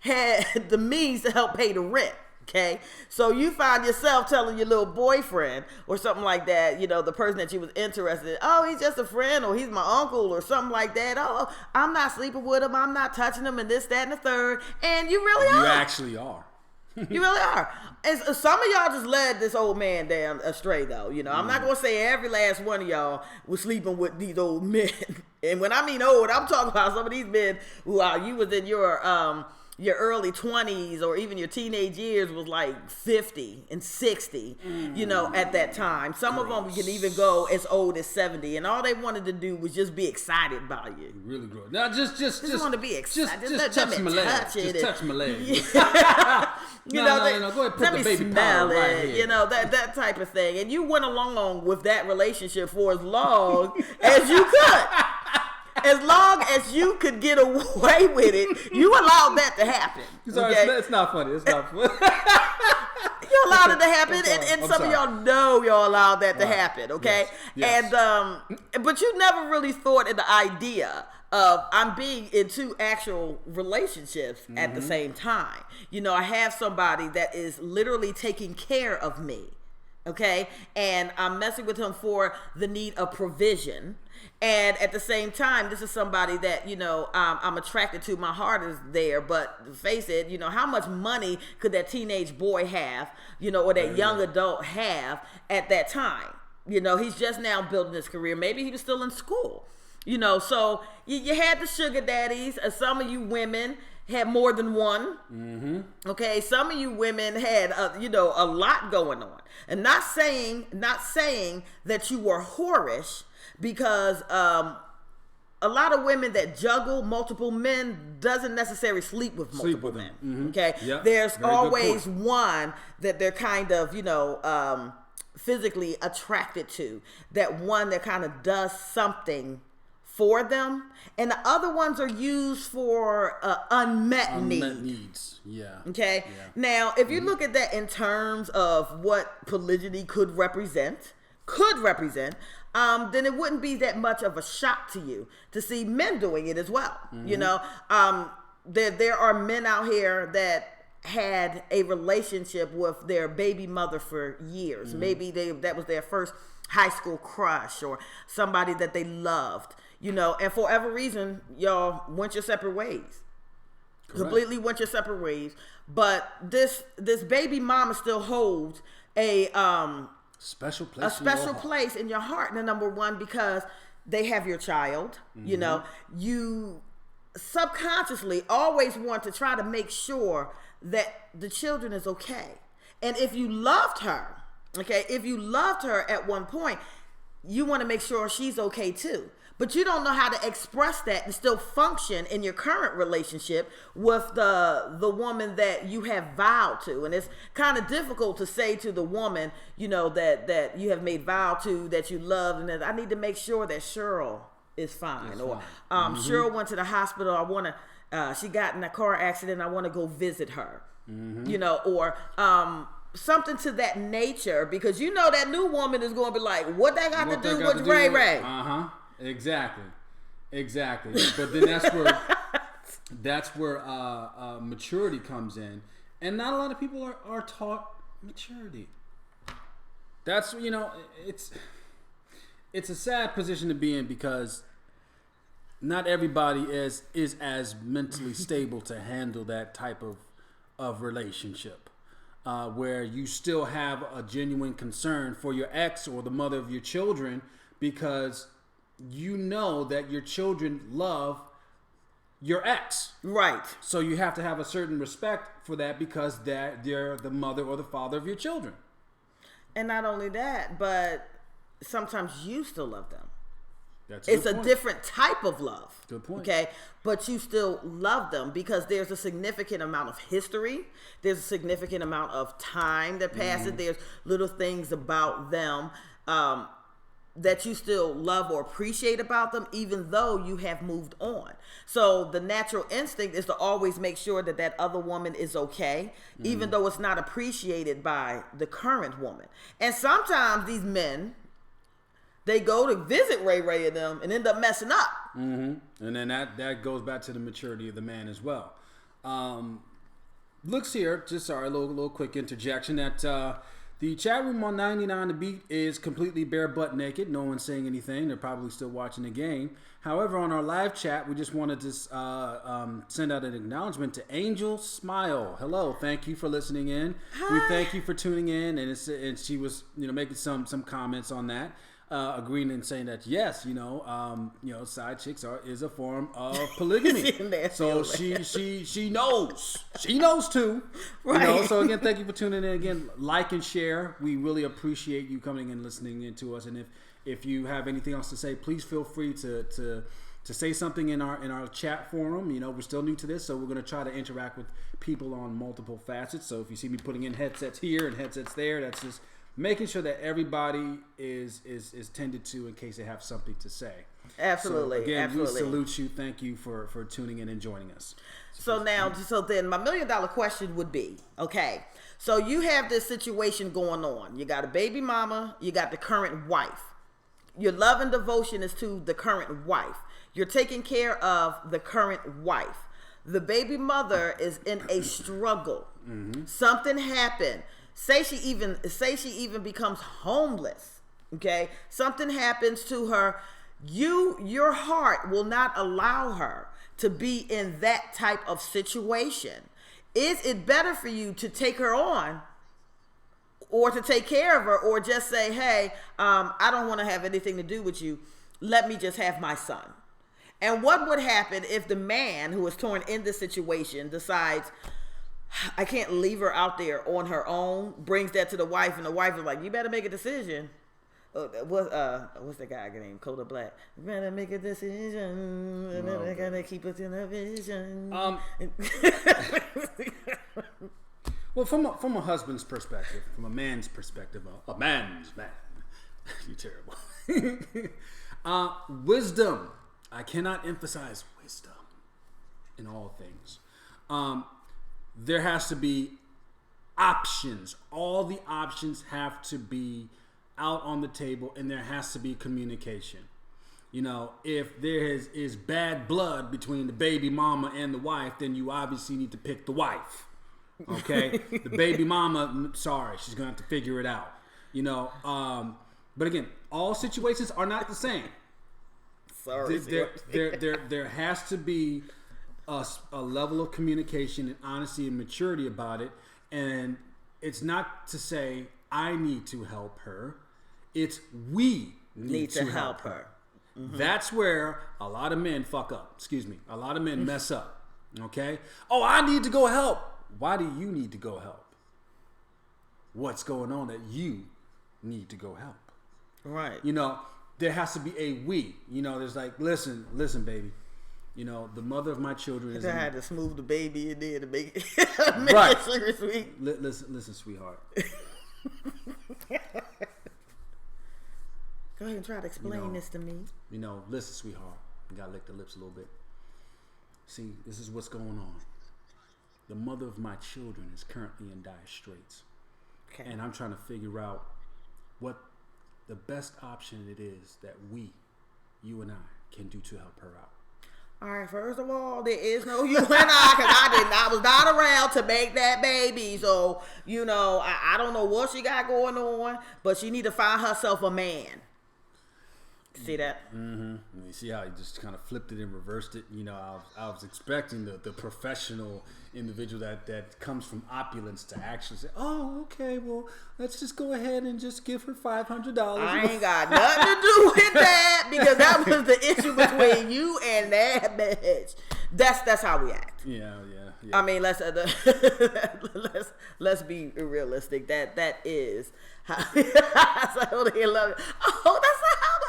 had the means to help pay the rent. So you find yourself telling your little boyfriend or something like that, the person that you was interested in, oh, he's just a friend, or he's my uncle, or something like that. Oh, I'm not sleeping with him, I'm not touching him, and this, that, and the third. And you really are. You actually are. You really are. And some of y'all just led this old man down astray, though. You know, I'm not gonna say every last one of y'all was sleeping with these old men. And when I mean old, I'm talking about some of these men who you was in your early 20s or even your teenage years was like 50 and 60, you know, at that time. Some of them can even go as old as 70, and all they wanted to do was just be excited by you. Really gross. Now, just want to be excited. Just touch my leg. Just touch my leg. You no, go ahead, put the baby powder right here. You know, that type of thing. And you went along with that relationship for as long as you could. As long as you could get away with it, you allowed that to happen. Sorry, it's not funny. It's not funny. You allowed it to happen, and some of y'all know y'all allowed that to happen, okay? Yes. And but you never really thought in the idea of I'm being in two actual relationships at the same time. You know, I have somebody that is literally taking care of me, okay? And I'm messing with him for the need of provision. And at the same time, this is somebody that, you know, I'm attracted to. My heart is there. But face it, you know, how much money could that teenage boy have, you know, or that young adult have at that time? You know, he's just now building his career. Maybe he was still in school, you know. So you had the sugar daddies. Some of you women had more than one. Okay, some of you women had, you know, a lot going on. And not saying that you were whorish, because a lot of women that juggle multiple men doesn't necessarily sleep with multiple men. Okay, there's always one that they're kind of, you know, physically attracted to, that one that kind of does something for them, and the other ones are used for unmet needs. Yeah. Okay. Yeah. Now, if you look at that in terms of what polygyny could represent, then it wouldn't be that much of a shock to you to see men doing it as well. You know, there are men out here that had a relationship with their baby mother for years. Maybe that was their first high school crush or somebody that they loved, you know, and for whatever reason, y'all went your separate ways. Correct. Completely went your separate ways. But this baby mama still holds a special place in your heart. And number one, because they have your child. You know, you subconsciously always want to try to make sure that the children is okay. And if you loved her, at one point, you want to make sure she's okay too. But you don't know how to express that and still function in your current relationship with the woman that you have vowed to. And it's kind of difficult to say to the woman, you know, that you have made vow to, that you love, and that I need to make sure that Cheryl is fine. Or Cheryl went to the hospital. She got in a car accident. I want to go visit her. You know, or something to that nature, because you know that new woman is going to be like, what that got to do with Ray Ray? Exactly. But then that's where maturity comes in, and not a lot of people are taught maturity. That's, you know, it's a sad position to be in, because not everybody is as mentally stable to handle that type of relationship, where you still have a genuine concern for your ex or the mother of your children, because you know that your children love your ex. Right. So you have to have a certain respect for that, because they're the mother or the father of your children. And not only that, but sometimes you still love them. It's a different type of love. Good point. Okay, but you still love them because there's a significant amount of history. There's a significant amount of time that passes. There's little things about them that you still love or appreciate about them, even though you have moved on. So the natural instinct is to always make sure that other woman is okay, even though it's not appreciated by the current woman. And sometimes these men, they go to visit Ray Ray and them and end up messing up. And then that goes back to the maturity of the man as well. Looks here, just sorry, a little quick interjection, that The chat room on 99 The Beat is completely bare butt naked. No one's saying anything. They're probably still watching the game. However, on our live chat, we just wanted to send out an acknowledgement to Angel Smile. Hello, thank you for listening in. Hi. We thank you for tuning in, and she was making some comments on that. Agreeing and saying that yes, side chicks is a form of polygamy. So she knows too. Right. So again, thank you for tuning in. Again, like and share. We really appreciate you coming and listening in to us. And if you have anything else to say, please feel free to say something in our chat forum. We're still new to this, so we're going to try to interact with people on multiple facets. So if you see me putting in headsets here and headsets there, that's just making sure that everybody is tended to in case they have something to say. Absolutely. So again, absolutely. we salute you. Thank you for tuning in and joining us. So then my $1 million question would be, okay, so you have this situation going on. You got a baby mama, you got the current wife. Your love and devotion is to the current wife. You're taking care of the current wife. The baby mother is in a struggle. Mm-hmm. Something happened. Say she even becomes homeless. Okay? Something happens to her. Your heart will not allow her to be in that type of situation. Is it better for you to take her on or to take care of her, or just say, hey, I don't want to have anything to do with you. Let me just have my son. And what would happen if the man who is torn in this situation decides, I can't leave her out there on her own, brings that to the wife, and the wife is like, you better make a decision. What's the guy named Coda Black? You better make a decision. I gotta keep us in a vision. Well, from a husband's perspective, from a man's perspective, a man's man, you're terrible. Wisdom. I cannot emphasize wisdom in all things. There has to be options. All the options have to be out on the table, and there has to be communication. If there is bad blood between the baby mama and the wife, then you obviously need to pick the wife. Okay? The baby mama, sorry, she's gonna have to figure it out. But again, all situations are not the same. Sorry. There has to be a level of communication and honesty and maturity about it. And it's not to say I need to help her. It's we need to help her. Mm-hmm. That's where a lot of men fuck up. Excuse me. A lot of men mess up. Okay? Oh, I need to go help. Why do you need to go help? What's going on that you need to go help? Right. There has to be a we. There's like, listen, baby. The mother of my children is. I had to smooth the baby in there to make it. Right. It sweet. Listen, sweetheart. Go ahead and try to explain this to me. Listen, sweetheart. You gotta lick the lips a little bit. See, this is what's going on. The mother of my children is currently in dire straits. Okay. And I'm trying to figure out what the best option it is that you and I, can do to help her out. All right, first of all, there is no you and I, because I was not around to make that baby. So, I don't know what she got going on, but she need to find herself a man. See that? Mm-hmm. You see how he just kind of flipped it and reversed it? I was expecting the professional individual that comes from opulence to actually say, oh, okay, well, let's just go ahead and just give her $500. I ain't got nothing to do with that, because that was the issue between you and that bitch. That's how we act. Yeah. I mean, let's be realistic. That is how. Oh, that's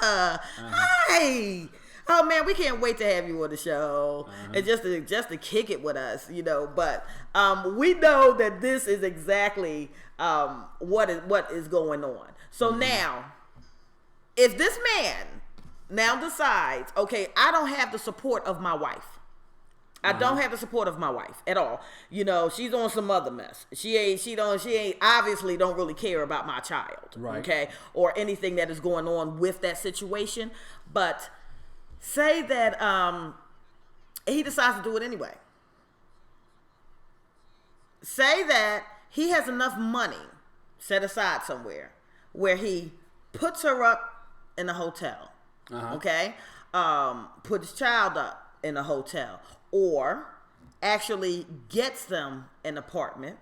Hannah. Hi. Oh man, we can't wait to have you on the show and just to kick it with us, But we know that this is exactly what is going on. So now, if this man now decides, okay, I don't have the support of my wife. I don't have the support of my wife at all. She's on some other mess. She ain't obviously don't really care about my child. Right. Okay. Or anything that is going on with that situation. But say that he decides to do it anyway. Say that he has enough money set aside somewhere, where he puts her up in a hotel, okay? Put his child up in a hotel, or actually gets them an apartment,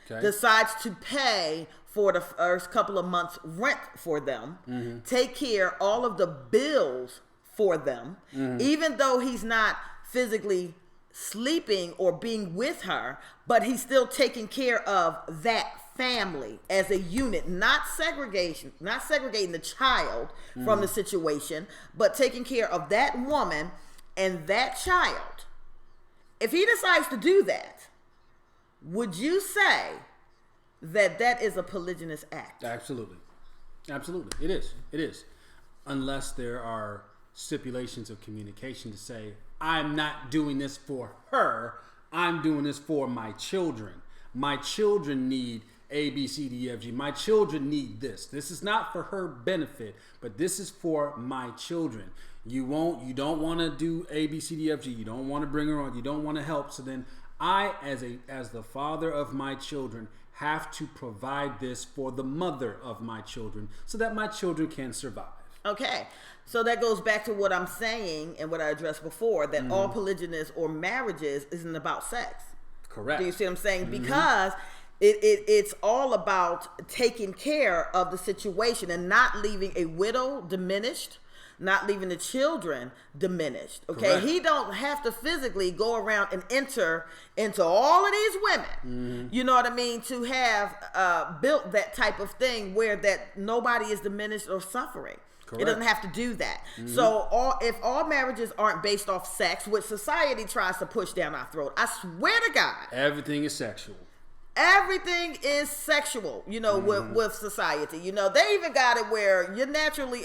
decides to pay for the first couple of months rent for them, take care all of the bills for them, even though he's not physically sleeping or being with her, but he's still taking care of that family as a unit, not segregating the child from the situation, but taking care of that woman and that child. If he decides to do that, would you say that that is a polygynous act? Absolutely. It is. Unless there are stipulations of communication to say, I'm not doing this for her, I'm doing this for my children. My children need A, B, C, D, E, F, G. My children need this. This is not for her benefit, but this is for my children. You don't want to do A, B, C, D, F, G. You don't want to bring her on. You don't want to help. So then I, as the father of my children, have to provide this for the mother of my children so that my children can survive. Okay. So that goes back to what I'm saying and what I addressed before, that all polygynous or marriages isn't about sex. Correct. Do you see what I'm saying? Because it's all about taking care of the situation and not leaving a widow diminished, not leaving the children diminished. Okay, Correct. He don't have to physically go around and enter into all of these women. You know what I mean? To have built that type of thing where that nobody is diminished or suffering. Correct. It doesn't have to do that. So if all marriages aren't based off sex, which society tries to push down our throat, I swear to God, Everything is sexual. everything is sexual, with society. They even got it where you're naturally,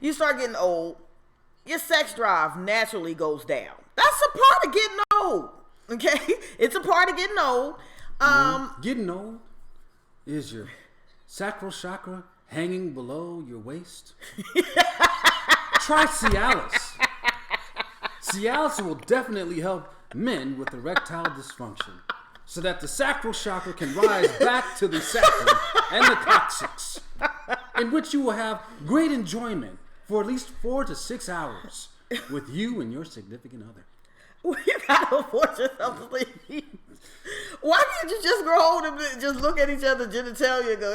you start getting old, your sex drive naturally goes down. That's a part of getting old, okay? It's a part of getting old. Getting old is your sacral chakra hanging below your waist. Try Cialis. Cialis will definitely help men with erectile dysfunction, so that the sacral chakra can rise back to the sacrum and the coccyx, in which you will have great enjoyment for at least 4 to 6 hours with you and your significant other. You gotta force yourself to sleep. Why can't you just grow old and just look at each other's genitalia and go,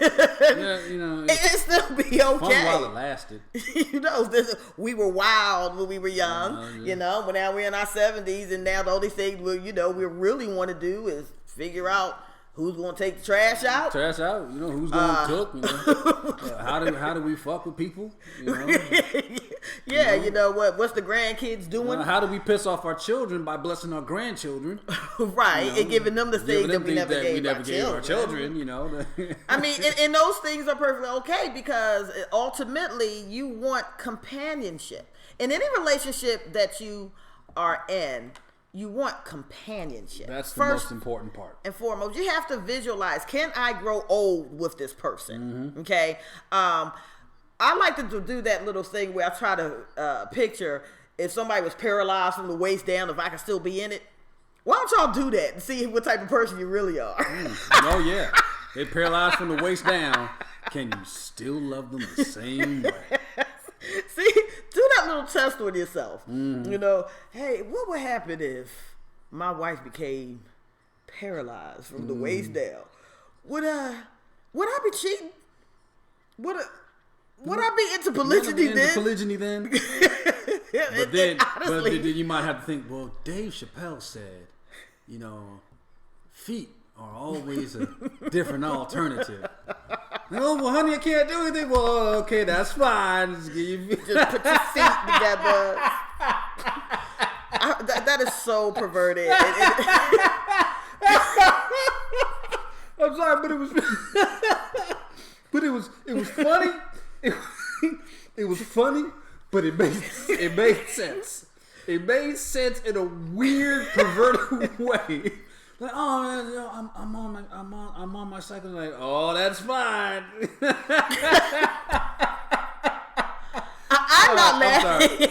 it still be okay. Fun while it lasted. We were wild when we were young. But now we're in our 70s, and now the only thing we really want to do is figure out who's going to take the trash out. Who's going to cook. How do we fuck with people? What's the grandkids doing? How do we piss off our children by blessing our grandchildren? Right, and giving them the things that we never gave our children. I mean, and those things are perfectly okay, because ultimately you want companionship. In any relationship that you are in, you want companionship. That's the most important part. And foremost, you have to visualize, can I grow old with this person? Okay? I like to do that little thing where I try to picture if somebody was paralyzed from the waist down, if I could still be in it. Why don't y'all do that and see what type of person you really are? Oh, yeah. They're paralyzed from the waist down. Can you still love them the same way? See, do that little test on yourself. Hey, what would happen if my wife became paralyzed from the waist down? Would I be cheating? Would I be into polygyny then? But then you might have to think, well, Dave Chappelle said, feet are always a different alternative. Oh, well, honey, I can't do anything. Well, okay, that's fine. Just put your feet together. That is so perverted. I'm sorry, but it was funny. It was funny, but it made sense. It made sense in a weird, perverted way. Like, I'm on my cycle. Like, oh, that's fine. I'm not laughing.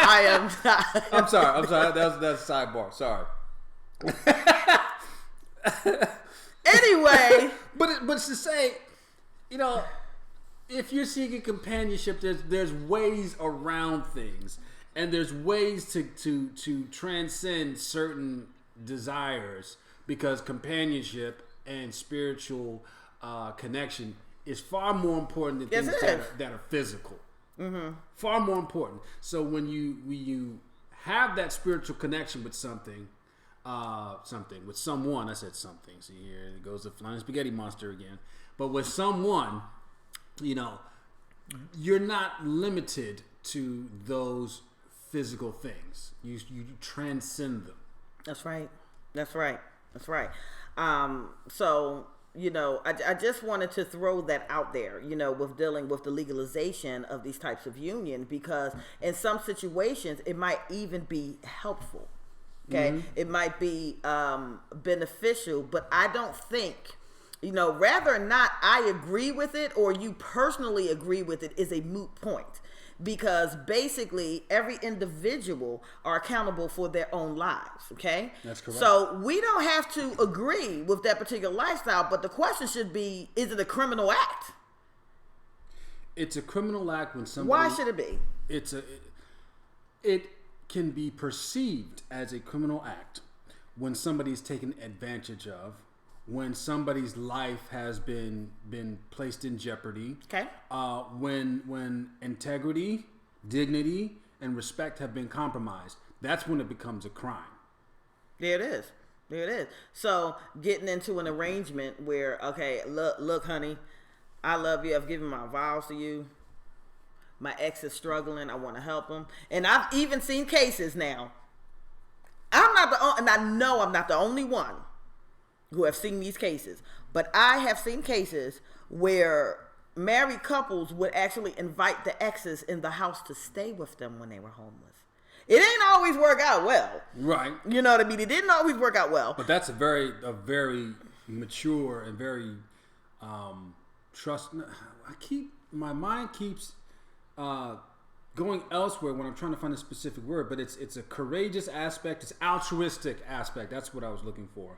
I am not. I'm sorry. That's a sidebar. Sorry. Anyway, but it's to say, you know, if you're seeking companionship, there's ways around things, and there's ways to transcend certain desires, because companionship and spiritual connection is far more important than things that are physical. Mm-hmm. Far more important. So when you have that spiritual connection with something, with someone. I said something. See, here it goes the flying spaghetti monster again. But with someone, you know, you're not limited to those physical things. You transcend them. That's right. So, you know, I just wanted to throw that out there, you know, with dealing with the legalization of these types of union, because in some situations it might even be helpful. Okay, mm-hmm. It might be beneficial, but I don't think, you know, whether or not I agree with it or you personally agree with it is a moot point, because basically every individual are accountable for their own lives. Okay, that's correct. So we don't have to agree with that particular lifestyle, but the question should be: is it a criminal act? It's a criminal act when somebody. Why should it be? It can be perceived as a criminal act when somebody's taken advantage of, when somebody's life has been placed in jeopardy. Okay. When integrity, dignity, and respect have been compromised. That's when it becomes a crime. There it is. So getting into an arrangement where, okay, look, honey, I love you. I've given my vows to you. My ex is struggling. I want to help him. And I've even seen cases now. And I know I'm not the only one who have seen these cases, but I have seen cases where married couples would actually invite the exes in the house to stay with them when they were homeless. It ain't always work out well. Right. You know what I mean? It didn't always work out well. But that's a very mature and very my mind keeps going elsewhere when I'm trying to find a specific word, but it's a courageous aspect. It's altruistic aspect. That's what I was looking for.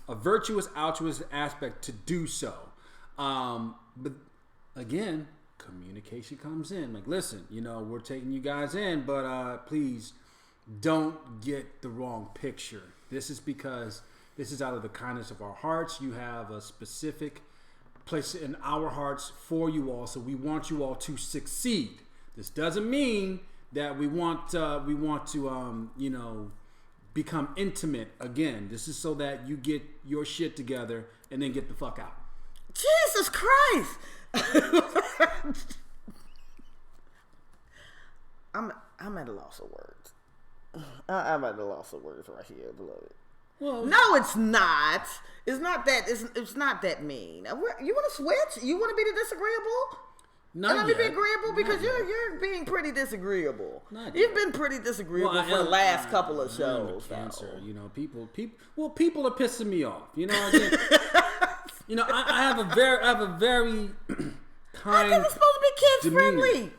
A virtuous, altruistic aspect to do so. But again, communication comes in. Like, listen, you know, we're taking you guys in, but please don't get the wrong picture. This is because this is out of the kindness of our hearts. You have a specific place in our hearts for you all, so we want you all to succeed. This doesn't mean that we want to you know, become intimate again. This is so that you get your shit together and then get the fuck out. Jesus Christ! I'm at a loss of words. I'm at a loss of words right here, beloved. Well, no, it's not. It's not that. It's not that mean. You want to switch? You want to be the disagreeable? Not let me be agreeable, because you're being pretty disagreeable. You've been pretty disagreeable for the last couple of shows. Cancer, you know, people are pissing me off. You know, you know, I have a very kind. It's supposed to be kids friendly.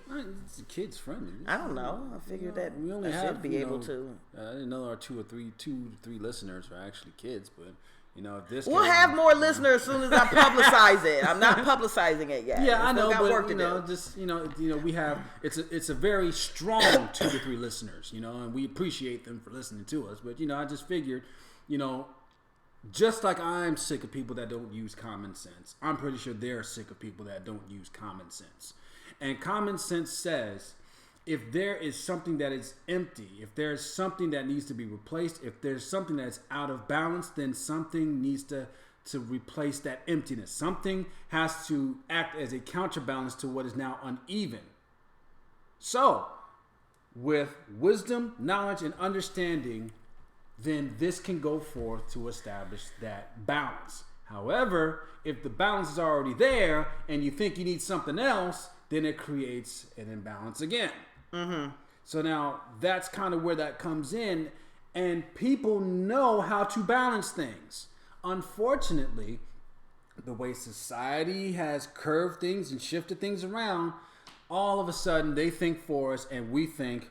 It's kids friendly. I don't know. I figured that we only should be able to. I didn't know our two to three listeners are actually kids, but. You know, if this we'll have more listeners as soon as I publicize it. I'm not publicizing it yet. Yeah, I know, but you know, just you know, we have it's a very strong 2 to 3 listeners. You know, and we appreciate them for listening to us. But you know, I just figured, you know, just like I'm sick of people that don't use common sense, I'm pretty sure they're sick of people that don't use common sense. And common sense says, if there is something that is empty, if there's something that needs to be replaced, if there's something that's out of balance, then something needs to replace that emptiness. Something has to act as a counterbalance to what is now uneven. So, with wisdom, knowledge, and understanding, then this can go forth to establish that balance. However, if the balance is already there and you think you need something else, then it creates an imbalance again. Mm-hmm. So now that's kind of where that comes in, and people know how to balance things. Unfortunately, the way society has curved things and shifted things around, all of a sudden they think for us, and we think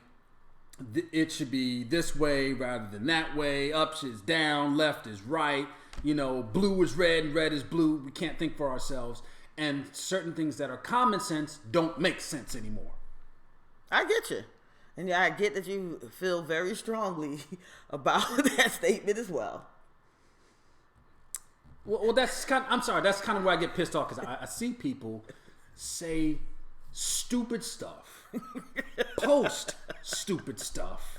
it should be this way rather than that way. Up is down, left is right. blue is red and red is blue. We can't think for ourselves. And certain things that are common sense don't make sense anymore. I get you. And I get that you feel very strongly about that statement as well. Well, that's kind of where I get pissed off, because I see people say stupid stuff, post stupid stuff,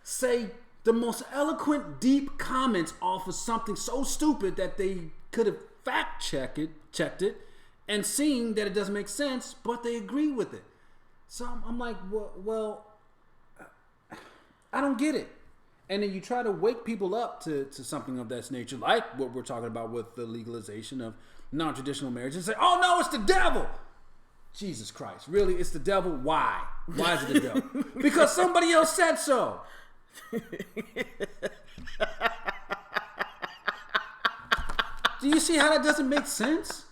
say the most eloquent, deep comments off of something so stupid that they could have fact checked it, and seen that it doesn't make sense, but they agree with it. So I'm like, well, I don't get it. And then you try to wake people up to something of that nature, like what we're talking about with the legalization of non-traditional marriage, and say, oh no, it's the devil. Jesus Christ, really? It's the devil? Why? Why is it the devil? Because somebody else said so. Do you see how that doesn't make sense?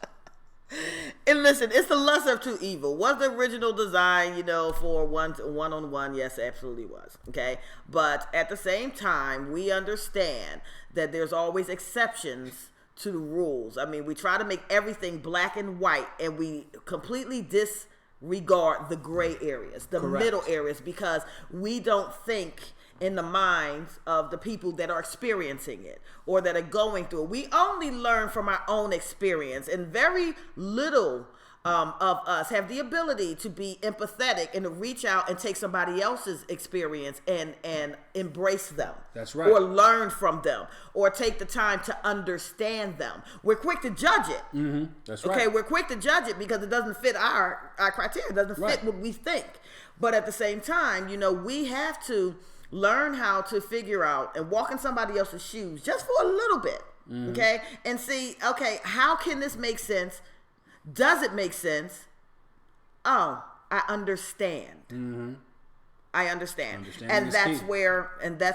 And listen, it's the lesser of two evil. Was the original design, for one-on-one? Yes, absolutely was. Okay. But at the same time, we understand that there's always exceptions to the rules. I mean, we try to make everything black and white, and we completely disregard the gray areas, the Correct. middle areas, because we don't think in the minds of the people that are experiencing it or that are going through it. We only learn from our own experience, and very little of us have the ability to be empathetic and to reach out and take somebody else's experience and embrace them. That's right. Or learn from them, or take the time to understand them. We're quick to judge it. Mm-hmm. That's right. Okay, we're quick to judge it because it doesn't fit our criteria. It doesn't fit what we think. But at the same time, we have to learn how to figure out and walk in somebody else's shoes just for a little bit, okay? And see, okay, how can this make sense? Does it make sense? Oh, I understand. Mm-hmm. I understand. And that's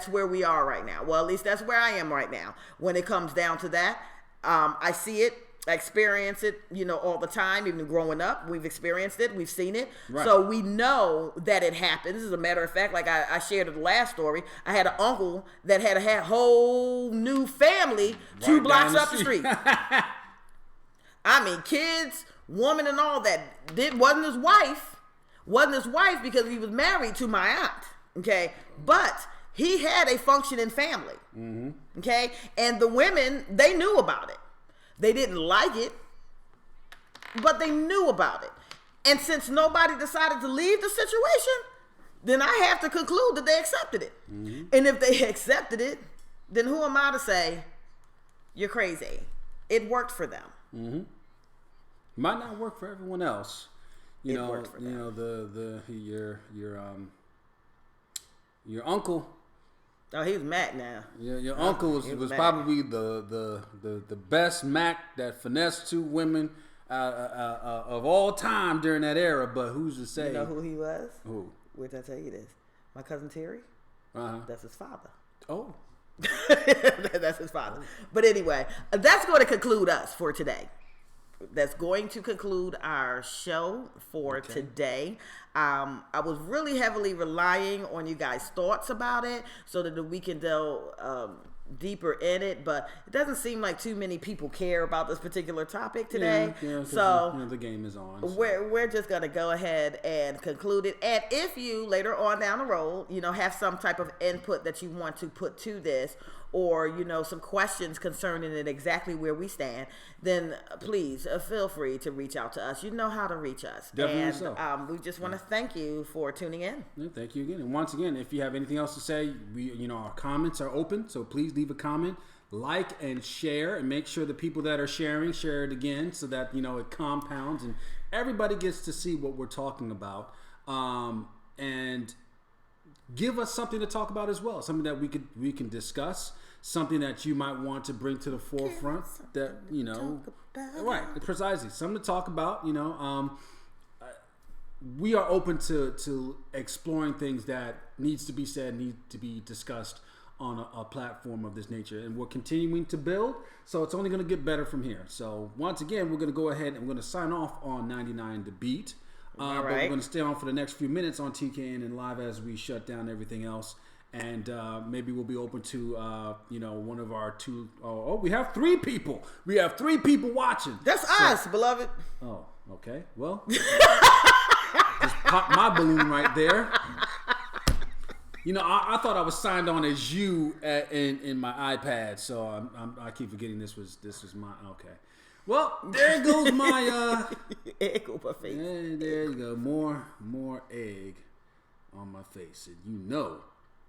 where we are right now. Well, at least that's where I am right now. When it comes down to that, I see it, I experience it, all the time. Even growing up, we've experienced it, we've seen it. Right. So we know that it happens. As a matter of fact, like I shared in the last story, I had an uncle that had a whole new family 2 blocks up the street. I mean, kids, woman, and all that. Wasn't his wife because he was married to my aunt. Okay, but he had a functioning family. Mm-hmm. Okay, and the women, they knew about it. They didn't like it, but they knew about it. And since nobody decided to leave the situation, then I have to conclude that they accepted it. Mm-hmm. And if they accepted it, then who am I to say you're crazy? It worked for them. Mm-hmm. Might not work for everyone else. Worked for them. Your uncle. Oh, he was Mac now. Your uncle was probably the best Mac that finessed 2 women of all time during that era. But who's to say? You know who he was? Who? Wait till I tell you this. My cousin Terry. That's his father. Oh. That's his father. But anyway, that's going to conclude us for today. That's going to conclude our show for today. I was really heavily relying on you guys' thoughts about it so that we can delve deeper in it, but it doesn't seem like too many people care about this particular topic today. Yeah, so the game is on. So. We're just gonna go ahead and conclude it. And if you later on down the road, have some type of input that you want to put to this, or some questions concerning it, exactly where we stand, then please feel free to reach out to us. You know how to reach us. Definitely and so. We just want to thank you for tuning in. Yeah, thank you again. And once again, if you have anything else to say, our comments are open, so please leave a comment, like, and share, and make sure the people that are sharing share it again, so that it compounds and everybody gets to see what we're talking about. And give us something to talk about as well, something that we can discuss, something that you might want to bring to the forefront, that right, precisely, something to talk about. We are open to exploring things that needs to be said, need to be discussed on a platform of this nature, and we're continuing to build, so it's only going to get better from here. So once again, we're going to go ahead and we're going to sign off on 99 The Beat. But we're going to stay on for the next few minutes on TKNN Live as we shut down everything else. And maybe we'll be open to, one of our two. Oh, we have 3 people. We have 3 people watching. That's us, beloved. Oh, okay. Well, just pop my balloon right there. I thought I was signed on as you in my iPad, so I keep forgetting this was my okay. Well, there goes my egg on my face. And there you go, more egg on my face, and you know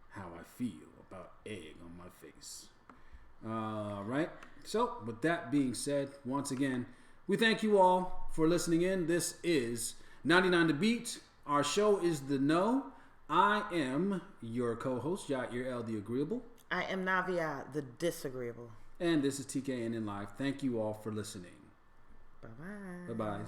how I feel about egg on my face. Right. So, with that being said, once again, we thank you all for listening in. This is 99 The Beat. Our show is The Know. I am your co-host, Jair El the Agreeable. I am Navia, the Disagreeable. And this is TKNN Live. Thank you all for listening. Bye-bye. Bye-bye.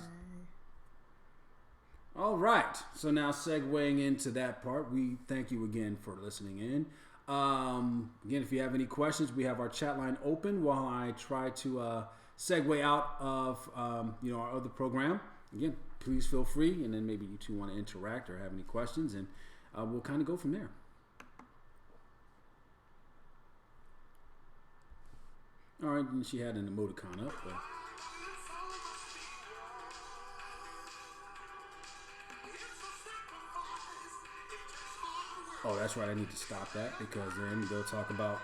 All right. So now segueing into that part, we thank you again for listening in. Again, if you have any questions, we have our chat line open while I try to segue out of our other program. Again, please feel free, and then maybe you two want to interact or have any questions, and we'll kind of go from there. All right, and she had an emoticon up. But... Oh, that's right. I need to stop that because then they'll talk about